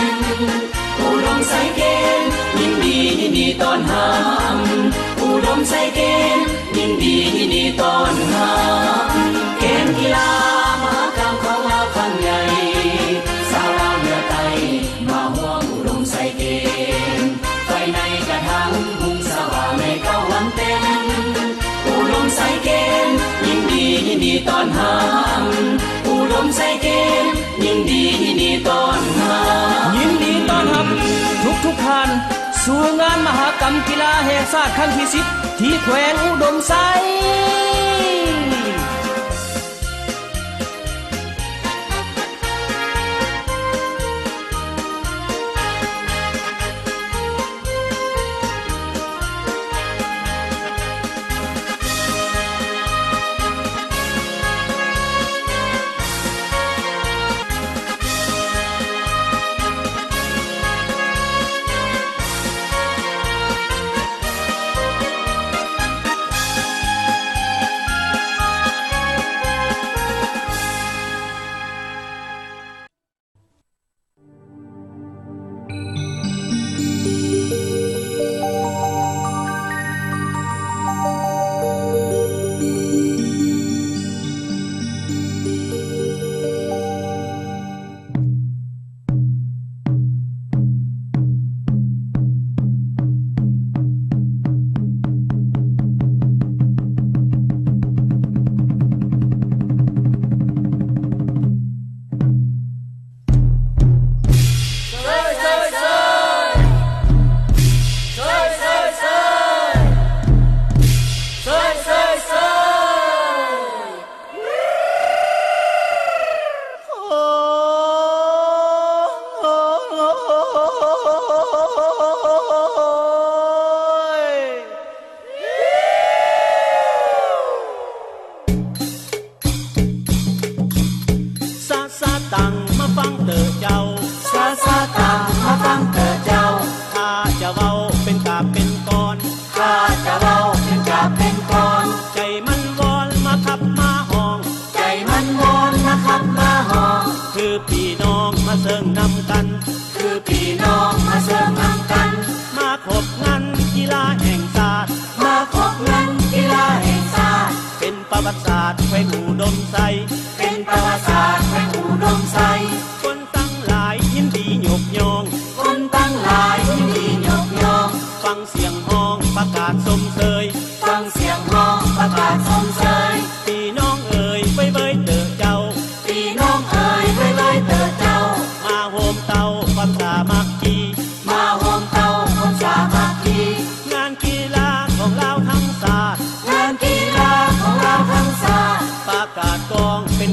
อุดมใส่เกมยินดีต้อนรับอุดมใส่เกมยินดีต้อนรับเกมกีฬามหกรรมของเราครั้งใหญ่สาวเราเหนือใต้มาร่วมอุดมใส่เกมไฟในกระถังมุ่งสว่างให้เข้าวันเต็มอุดมใส่เกมยินดีต้อนรับอุดมใส่เกมยินดีต้อนรับยินดีต้อนรับทุกท่านสู่งานมหกรรมกีฬาแห่งชาติครั้งที่10ที่แขวงอุดมไซ เสริงนำกัน คือพี่น้องมาเสริมนำกัน มาขบงานกีฬาแห่งชาติ มาคบเงินกีฬาแห่งชาติ เป็นประวัติศาสตร์แขวงอุดมไซ เป็นประวัติศาสตร์แห่งอุดมไซ คนตั้งหลายยินดียกย่อง คนตั้งหลายยินดียกย่อง ฟังเสียงฮ้องประกาศสมเสย ฟังเสียงร้องประกาศสมเสย พี่น้องเอ๋ยไปเบยเตอเจ้า พี่น้องเอ๋ยไว้เลยเติดเจ้า มาโฮมเตาความสามัคคี มาโฮมเตาคนสามัคคี งานกีฬาของเราทั้งศาสตร์ งานกีฬาของเราทั้งชาติ ประกาศกองเป็น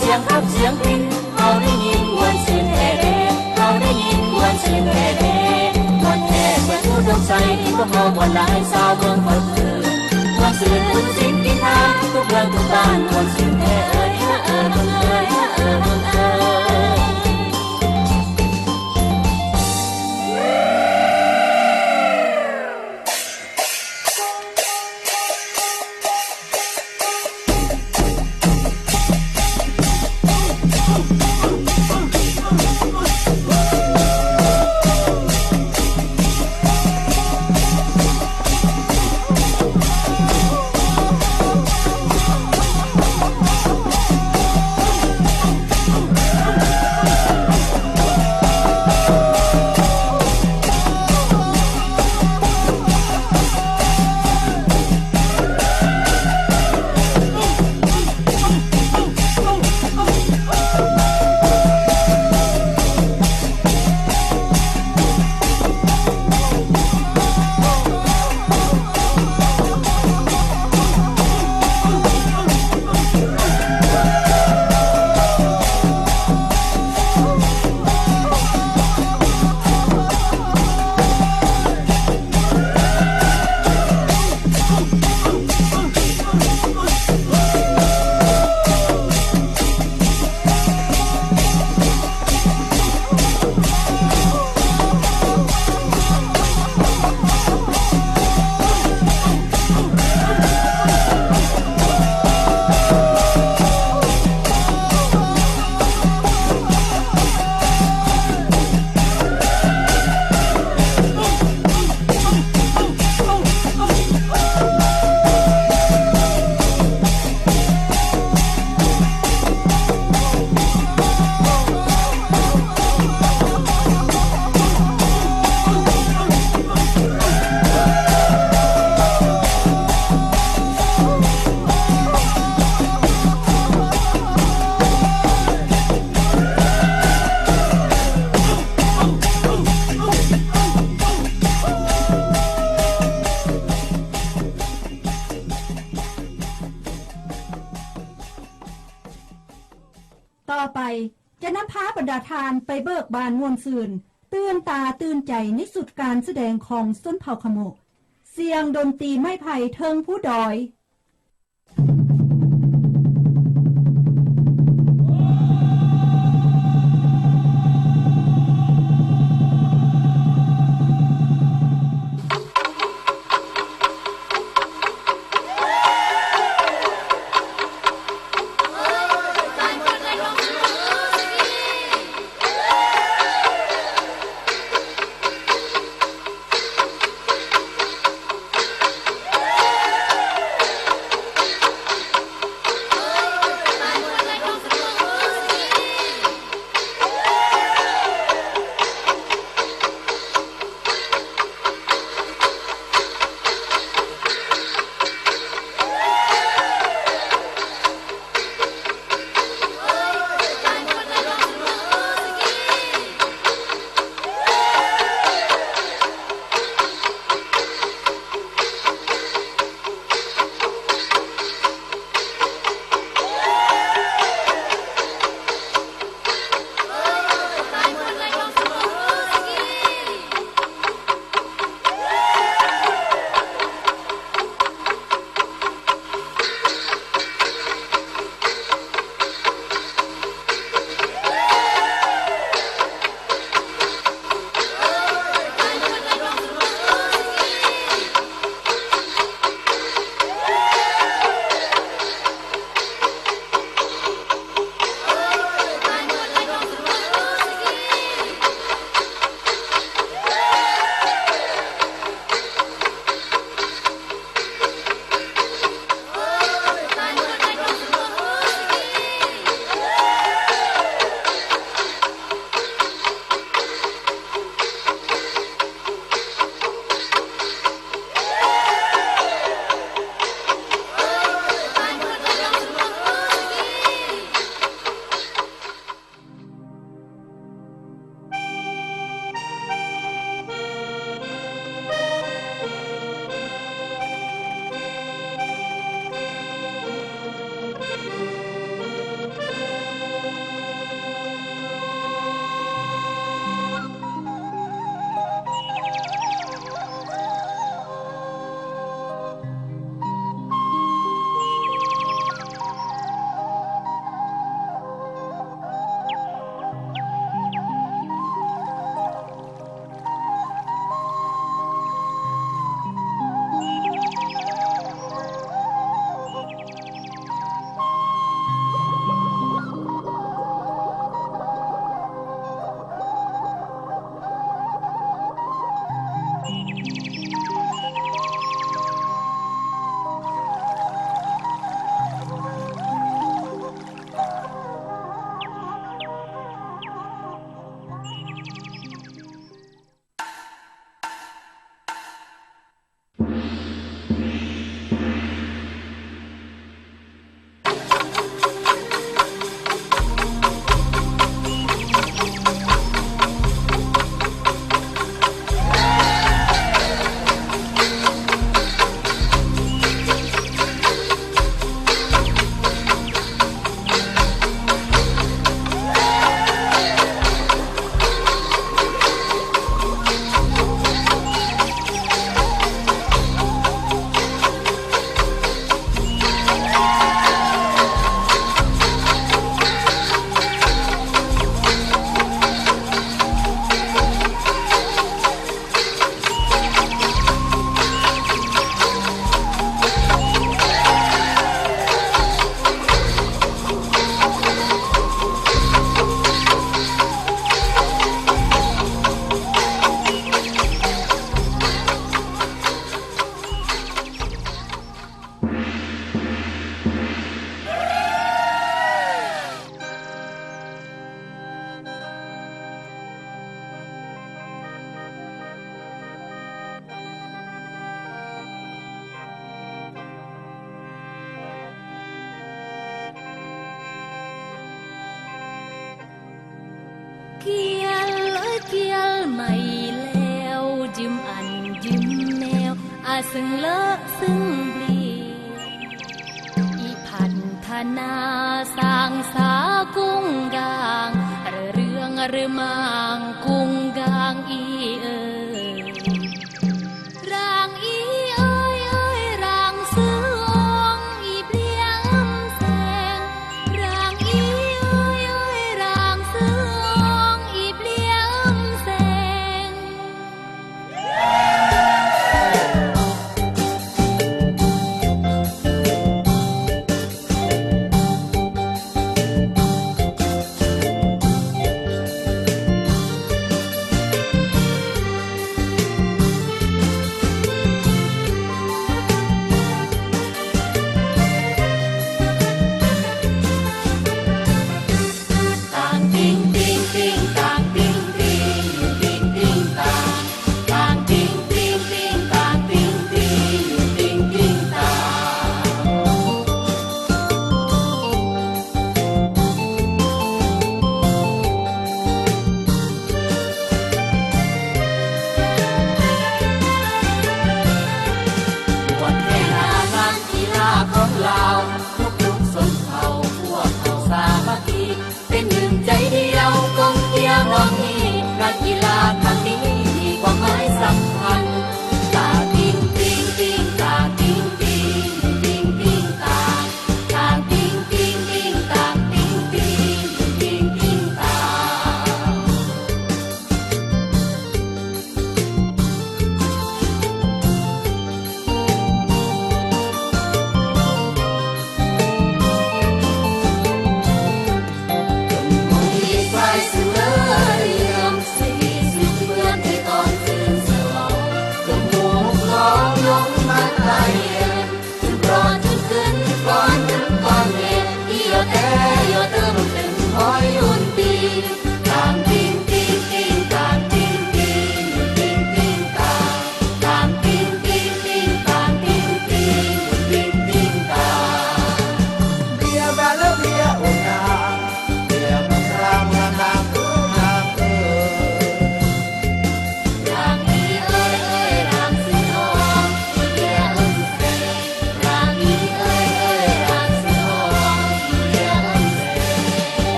เสียงครับเสียงพินเฮาได้ยินมวนซื่นแท้เด้เฮาได้ยินมวนซื่นแท้เด้มวนแท้เปิดอุดมใสพวกเฮามวนหลายสาวเมืองเพิ่นคือมวนซื่นทุกสิ่งกินทานทุกเรื่องทุกบ้านมวนซื่นแท้เอ้ยฮะเบิ่งเอ้ยฮะเบิ่งเอ้ย ต่อไปจะนำพาบรรดาทานไปเบิกบานมวลซืนตื่นตาตื่นใจในสุดการแสดงของส้นเผ่าขโมกเสียงดนตรีไม้ไผ่เทิงผู้ดอย เกียลไม่แล้วจิ้มอันจิ้มแนวซึ่งเลอะซึ่งเปลี่ยนอีพันธนาสร้างสากุ้งกาง เรื่องหรือมางกุ้งกางอีร่างอีเอ้ยร่างซื้อองอีเปลี่ยนแสงร่างอีเอ้ยร่างซื้อองอีเปลี่ยนแสง เ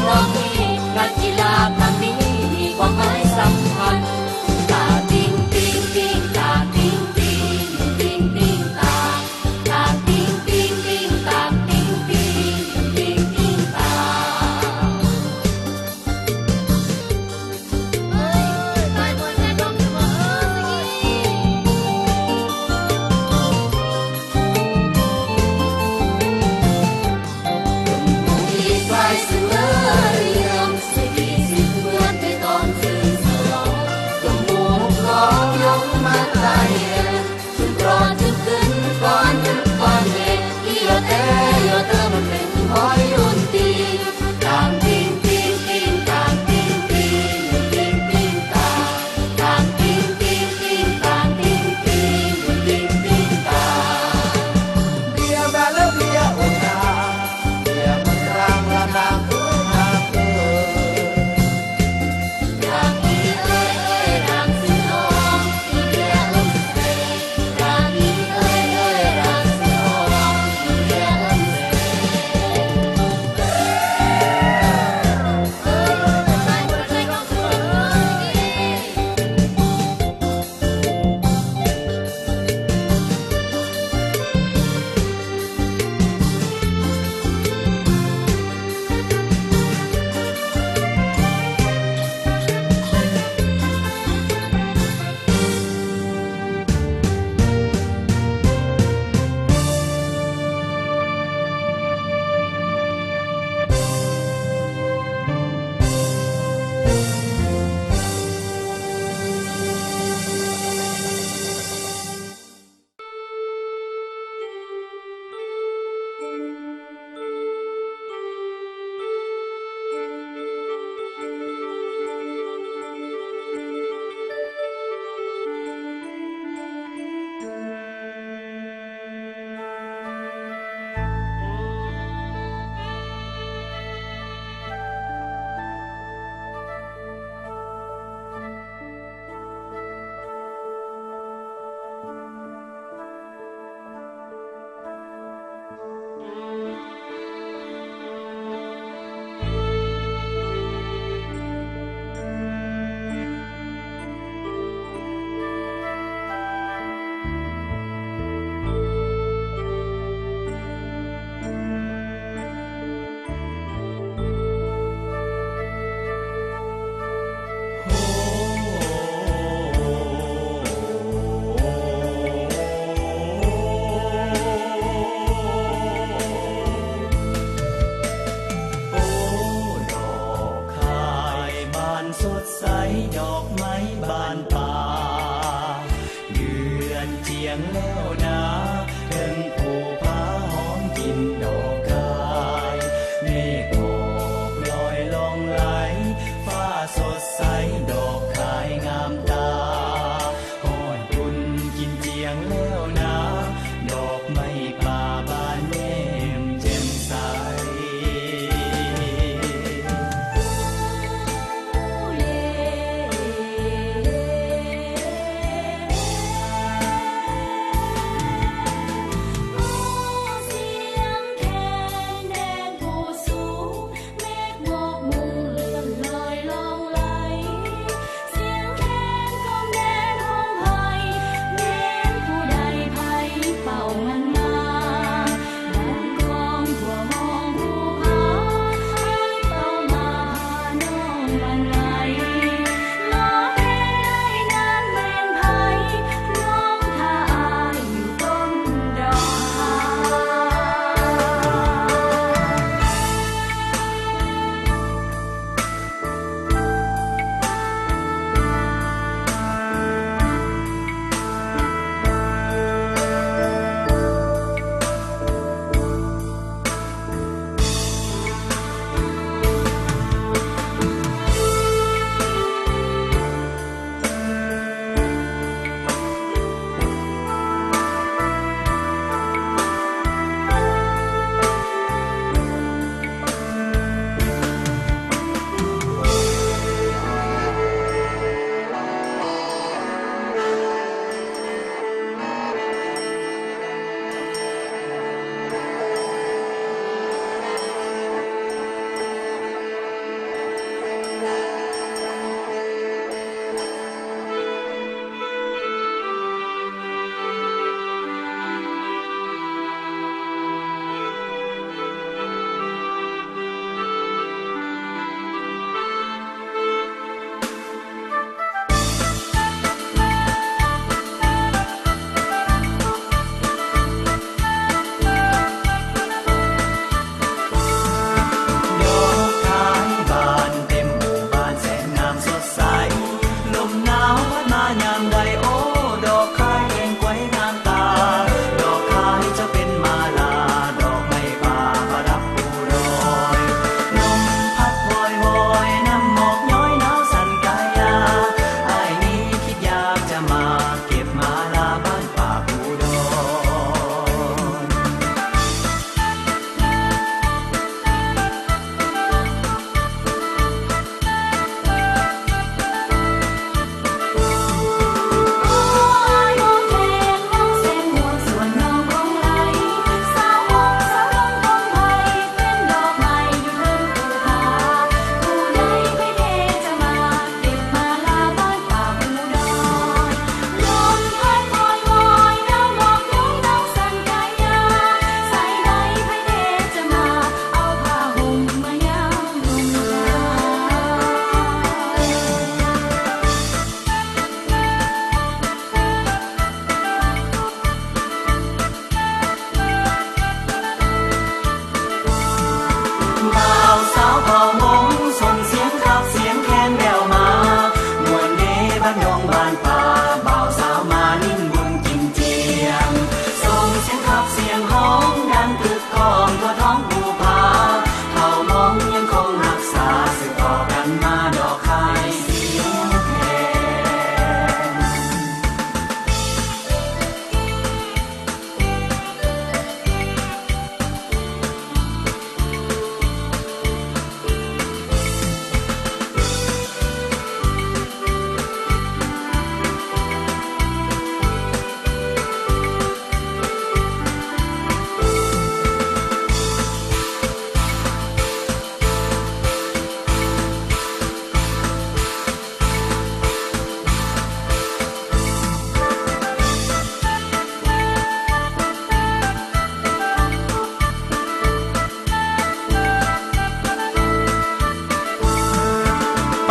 รอบนี้งานกีฬาครั้งนี้มีความหมายสำคัญตาติงติงติงตาติงติงติงติงตาตาติงติงติงตาติงติงติงติงตา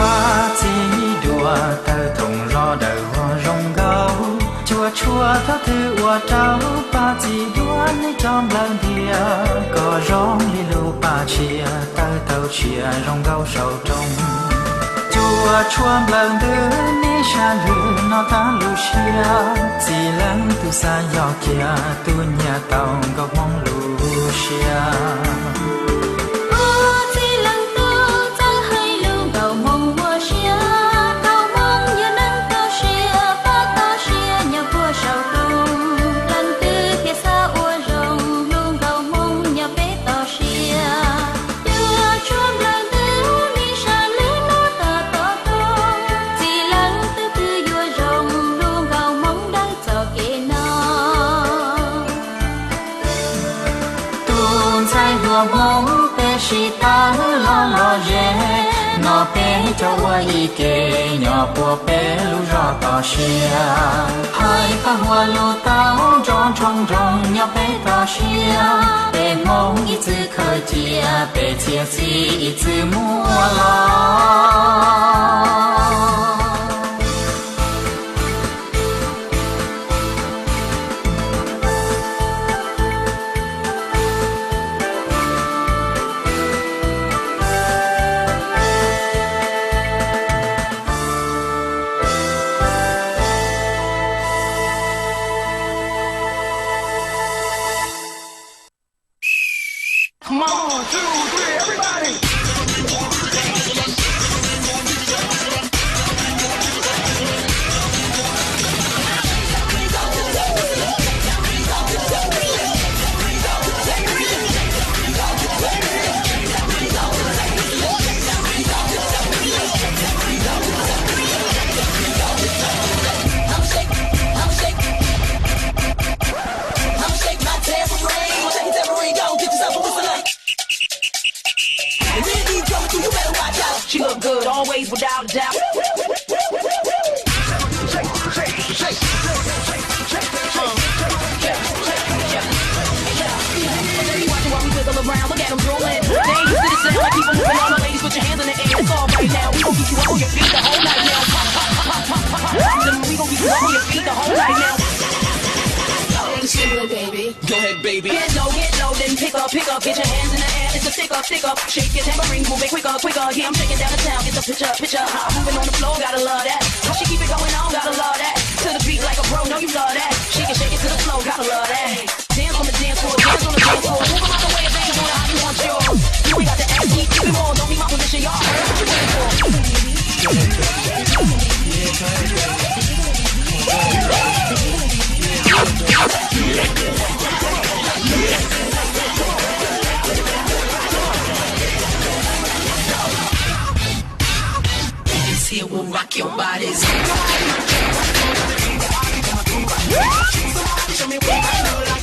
ba chỉ đùa tơ thùng lo đời hoa rong gấu chùa chùa thơ thư ua trao ba chỉ đùa nơi trong lần thia có rong đi lù ba chia tơ tàu chia rong gấu sầu trong chùa chùa lần đưa ní xa lư nó ta lù chia chỉ lần tu xa gió kia tu nhà tàu có mong lù chia mong pe si ta lo je no pe cho wa i ke nhỏ po pe lu ro to xia hai pa hoa lu tao trong trong trong nhỏ pe to xia pe mong i zi khơi chia pe chia si i zi mua lo Come on, 2, 3, everybody! She look good, always without a doubt. While we wiggle around, look at them drooling. They ain't used to the sound like people moving. All the ladies, put your hands in the air. It's all right now. We gon' keep you up on your feet the whole night now. We gon' keep you up on your feet the whole night now. Baby. Go ahead, baby. Get low, then pick up, get your hands in the air. It's a stick up. Shake your tambourine, move it quicker. Yeah, I'm shaking down the town, get the picture. How I'm moving on the floor, gotta love that. How she keep it going on, gotta love that. To the beat like a pro, know you love that. Shake it to the floor, gotta love that. Dance on the dance floor, Move around the way, baby, doing how you want yours. You ain't got the ass, keep it more. Don't be my position, y'all. What you waiting for? This here will rock your bodies. Show me what I know like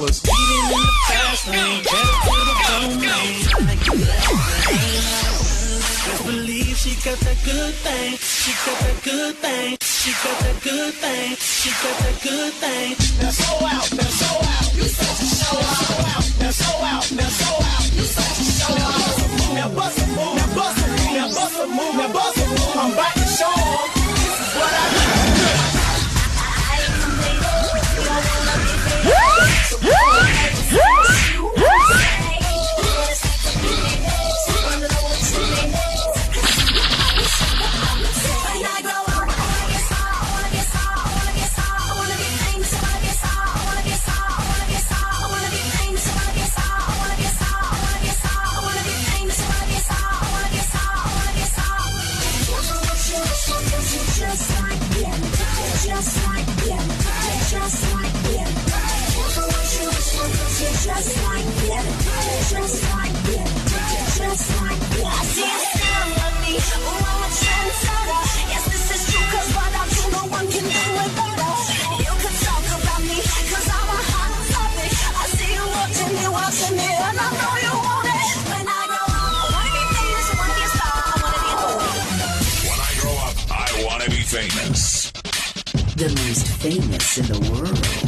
Cause Speeding in the fast lane, head to the bone lane. Best believe she got that good thing. She got that good thing. She got that good thing. She got that good thing. Now so out, now so out. You such a show out. Now so out, now so out. You such a show out. Now bust a move, now bust a move, now bust a move, now bust a move. I'm about to show 'em. This is what I do. Famous. The most famous in the world.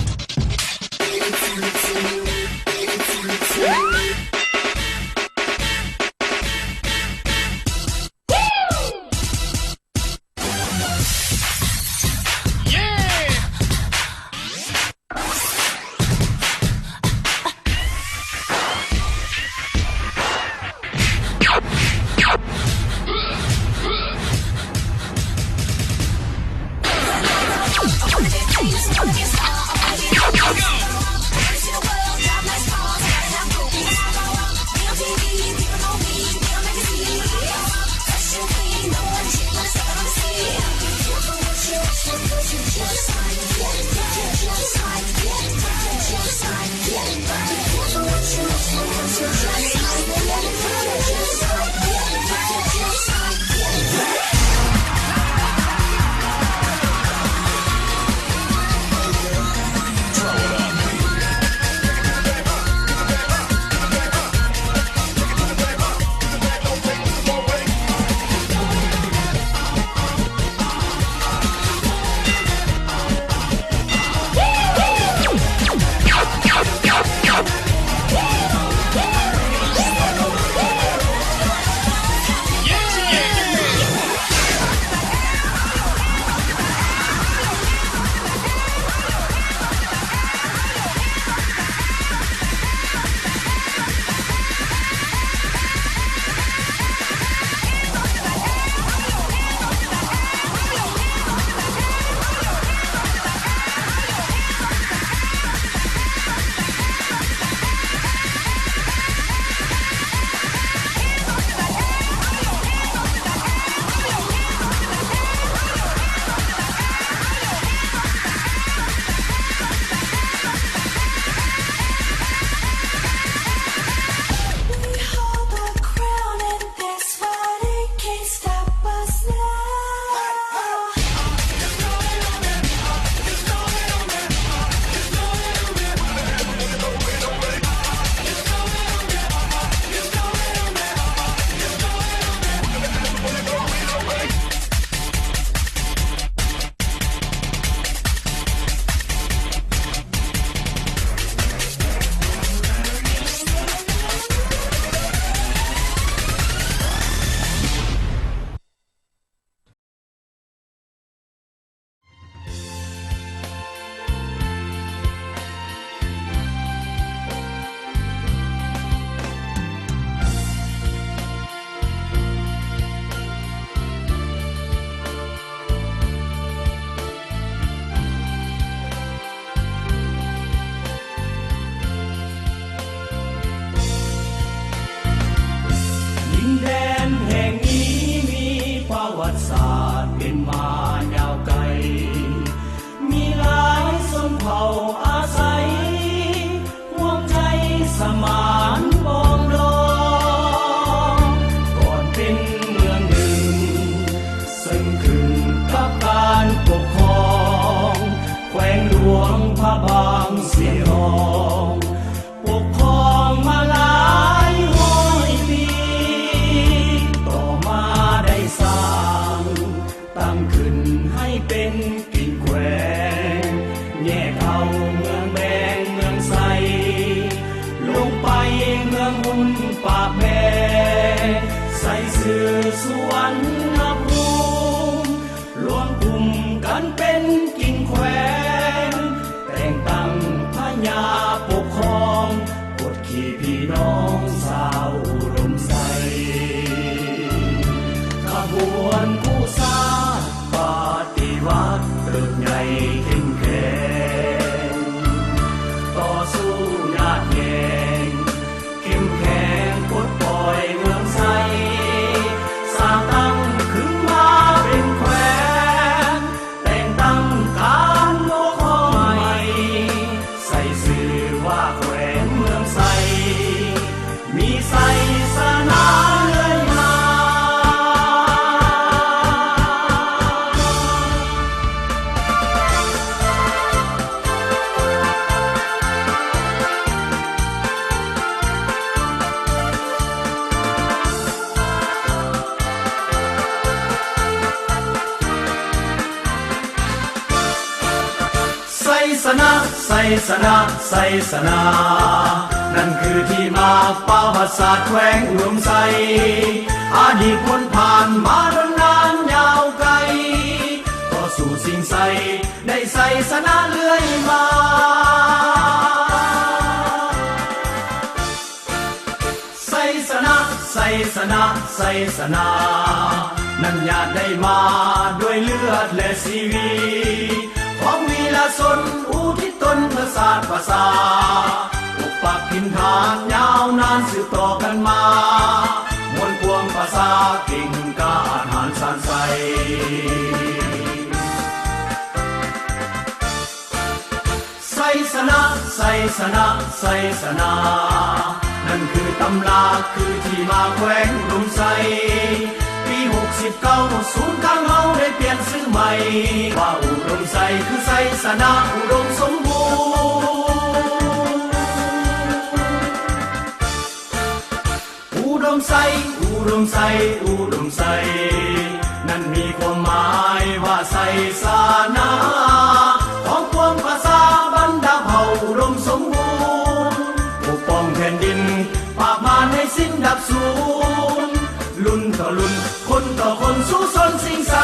เป็นกิ่งแขวนแยกเข้าเมืองแบงเมืองใสลงไปเมืองหุ่นปากแบใส่เสื้อสวรรณภูมิรวมกลุ่มกันเป็นกิ่งแขวนแต่งตั้งพญาปกครองกดขี่พี่น้องสาวอุดมใสขบวนผู้สร้างปฏิวัติเติบใหญ่เข้มแข็งต่อสู้ยากเย็นเข้มแข็งปลดปล่อยเมืองใสสร้างตั้งขึ้นมาเป็นแขวนแต่งตั้งการปกครองใหม่ใส่ชื่อว่าแขวนเมืองใสมีไสสนาเลยมา ไสสนะไสสนะไสสนานั่นคือที่มาประวัติศาสตร์แขวงอุดมไสอดีตพ้นผ่านมาดนนานยาวไกลต่อสู่สิ่งใสได้ไสสนะเลื่อยมาไสสนะไสสนะไสสนานั่นญาติได้มาด้วยเลือดและชีวิตของวีรชนอุทิศตนเพื่อศาสตร์ภาษาปกปักถิ่นฐานยาวนานสืบต่อกันมามวลพวงภาษาเก่งกาจหาญสานใสไสสนะไสสนะไสสนานั่นคือตำราคือที่มาแขวงอุดมไสปี69ศูนย์กลางเฮาได้เปลี่ยนชื่อใหม่ว่าอุดมไสคือไสสนะอุดมสมบูรณ์อุดมไสอุดมไสอุดมไสนั่นมีความหมายว่าไสสนะของปวงภาษาบรรดาเผ่าอุดมสมบูรณ์ปกป้องแผ่นดินปราบมารให้สิ้นดับสูญรุ่นต่อรุ่นคนต่อคนสู้สนสิ่งใส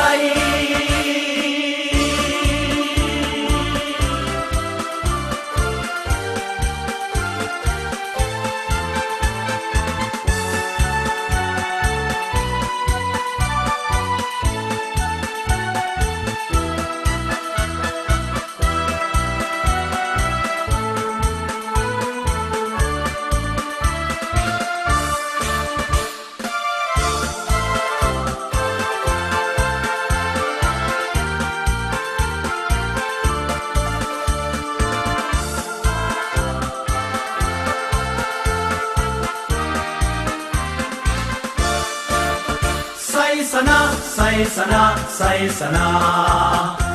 ไสสนะไสสนะไสสนา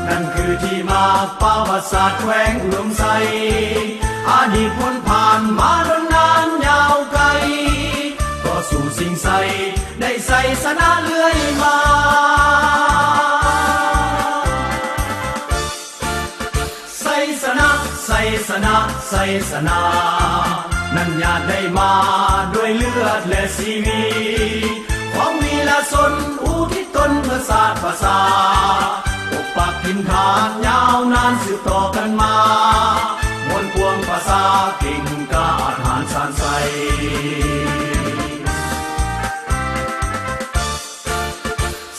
นั่นคือที่มาประวัติศาสตร์แขวงอุดมไสอดีตพ้นผ่านมาดนนานยาวไกลต่อสู่สิ่งใสได้ไสสนะเลื่อยมาไสสนะไสสนะไสสนานั่นญาติได้มาด้วยเลือดและชีวิตของวีรชนอุทิศตนเพื่อศาสตร์ภาษาปกปักถิ่นฐานยาวนานสืบต่อกันมามวลพวงภาษาเก่งกาจหาญสานใส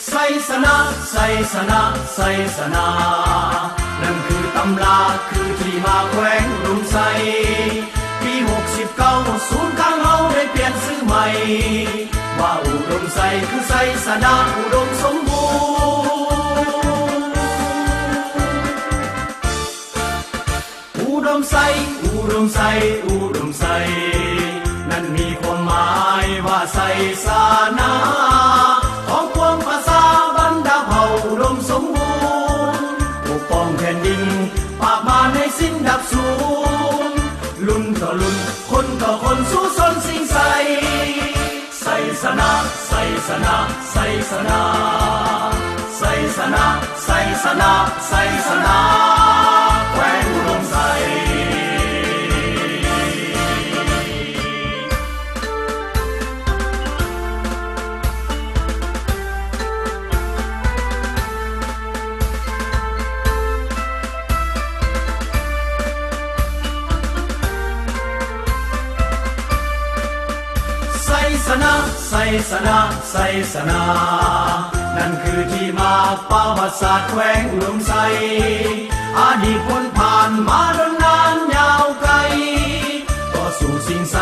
ไสสนะไสสนะไสสนานั่นคือตำราคือที่มาแขวงอุดมไสปี69ศูนย์กลางเฮาได้เปลี่ยนชื่อใหม่ว่าอุดมไสคือไสสนะอุดมสมบูรณ์อุดมไสอุดมไสอุดมไสนั่นมีความหมายว่าไสสนะของปวงภาษาบรรดาเผ่าอุดมสมบูรณ์ปกป้องแผ่นดินปราบมารให้สิ้นดับสูญรุ่นต่อรุ่นคนต่อคนสู้สนสิ่งใสไสสนะไสสนะไสสนาไสส สนาไสสนาไสสนาแขวงอุดมไซไสสนาไสสนาไสสนานั่นคือที่มาประวัติศาสตร์แขวงอุดมไซอดีตพ้นผ่านมาดนนานยาวไกลต่อสู่สิ่งใส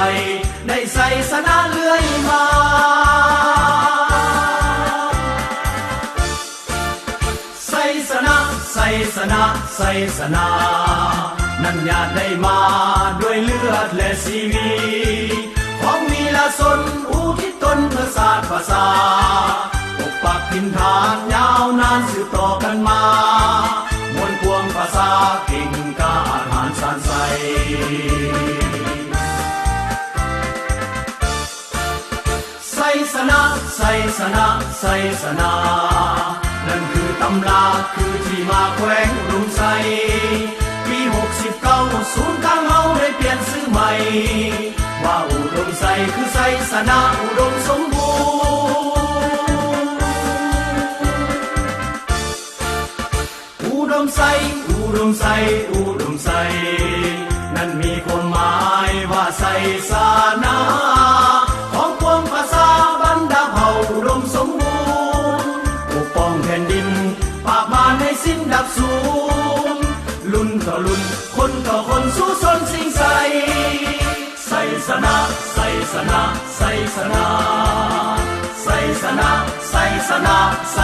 ได้ไสสนาเลื่อยมาไสสนาไสสนาไสสนานั่นญาติได้มาด้วยเลือดและชีวิตของมีละสนอุทิศตนเพื่อศาสตร์ภาษาปกปักถิ่นฐานยาวนานสืบต่อกันมามวลพวงภาษาเก่งกาอาหารสานใสไสสนาไสสนาไสสนานั่นคือตำราคือที่มาแขวงอุดมไซปี69ศูนย์กลางเฮาได้เปลี่ยนชื่อใหม่ว่าอุดมไซคือไสสนาอุดมสมบูรณ์อุดมไซอุดมไซอุดมไซนั่นมีความหมายว่าไสสนาของปวงภาษาบรรดาเผ่าอุดมสมบูรณ์ปกป้องแผ่นดินปราบมารให้สิ้นดับสูญรุ่นต่อรุ่นคนต่อคนสู้สนสิ่งใสไสสนาไสสนาไสสนาไสสนาไสสนาไส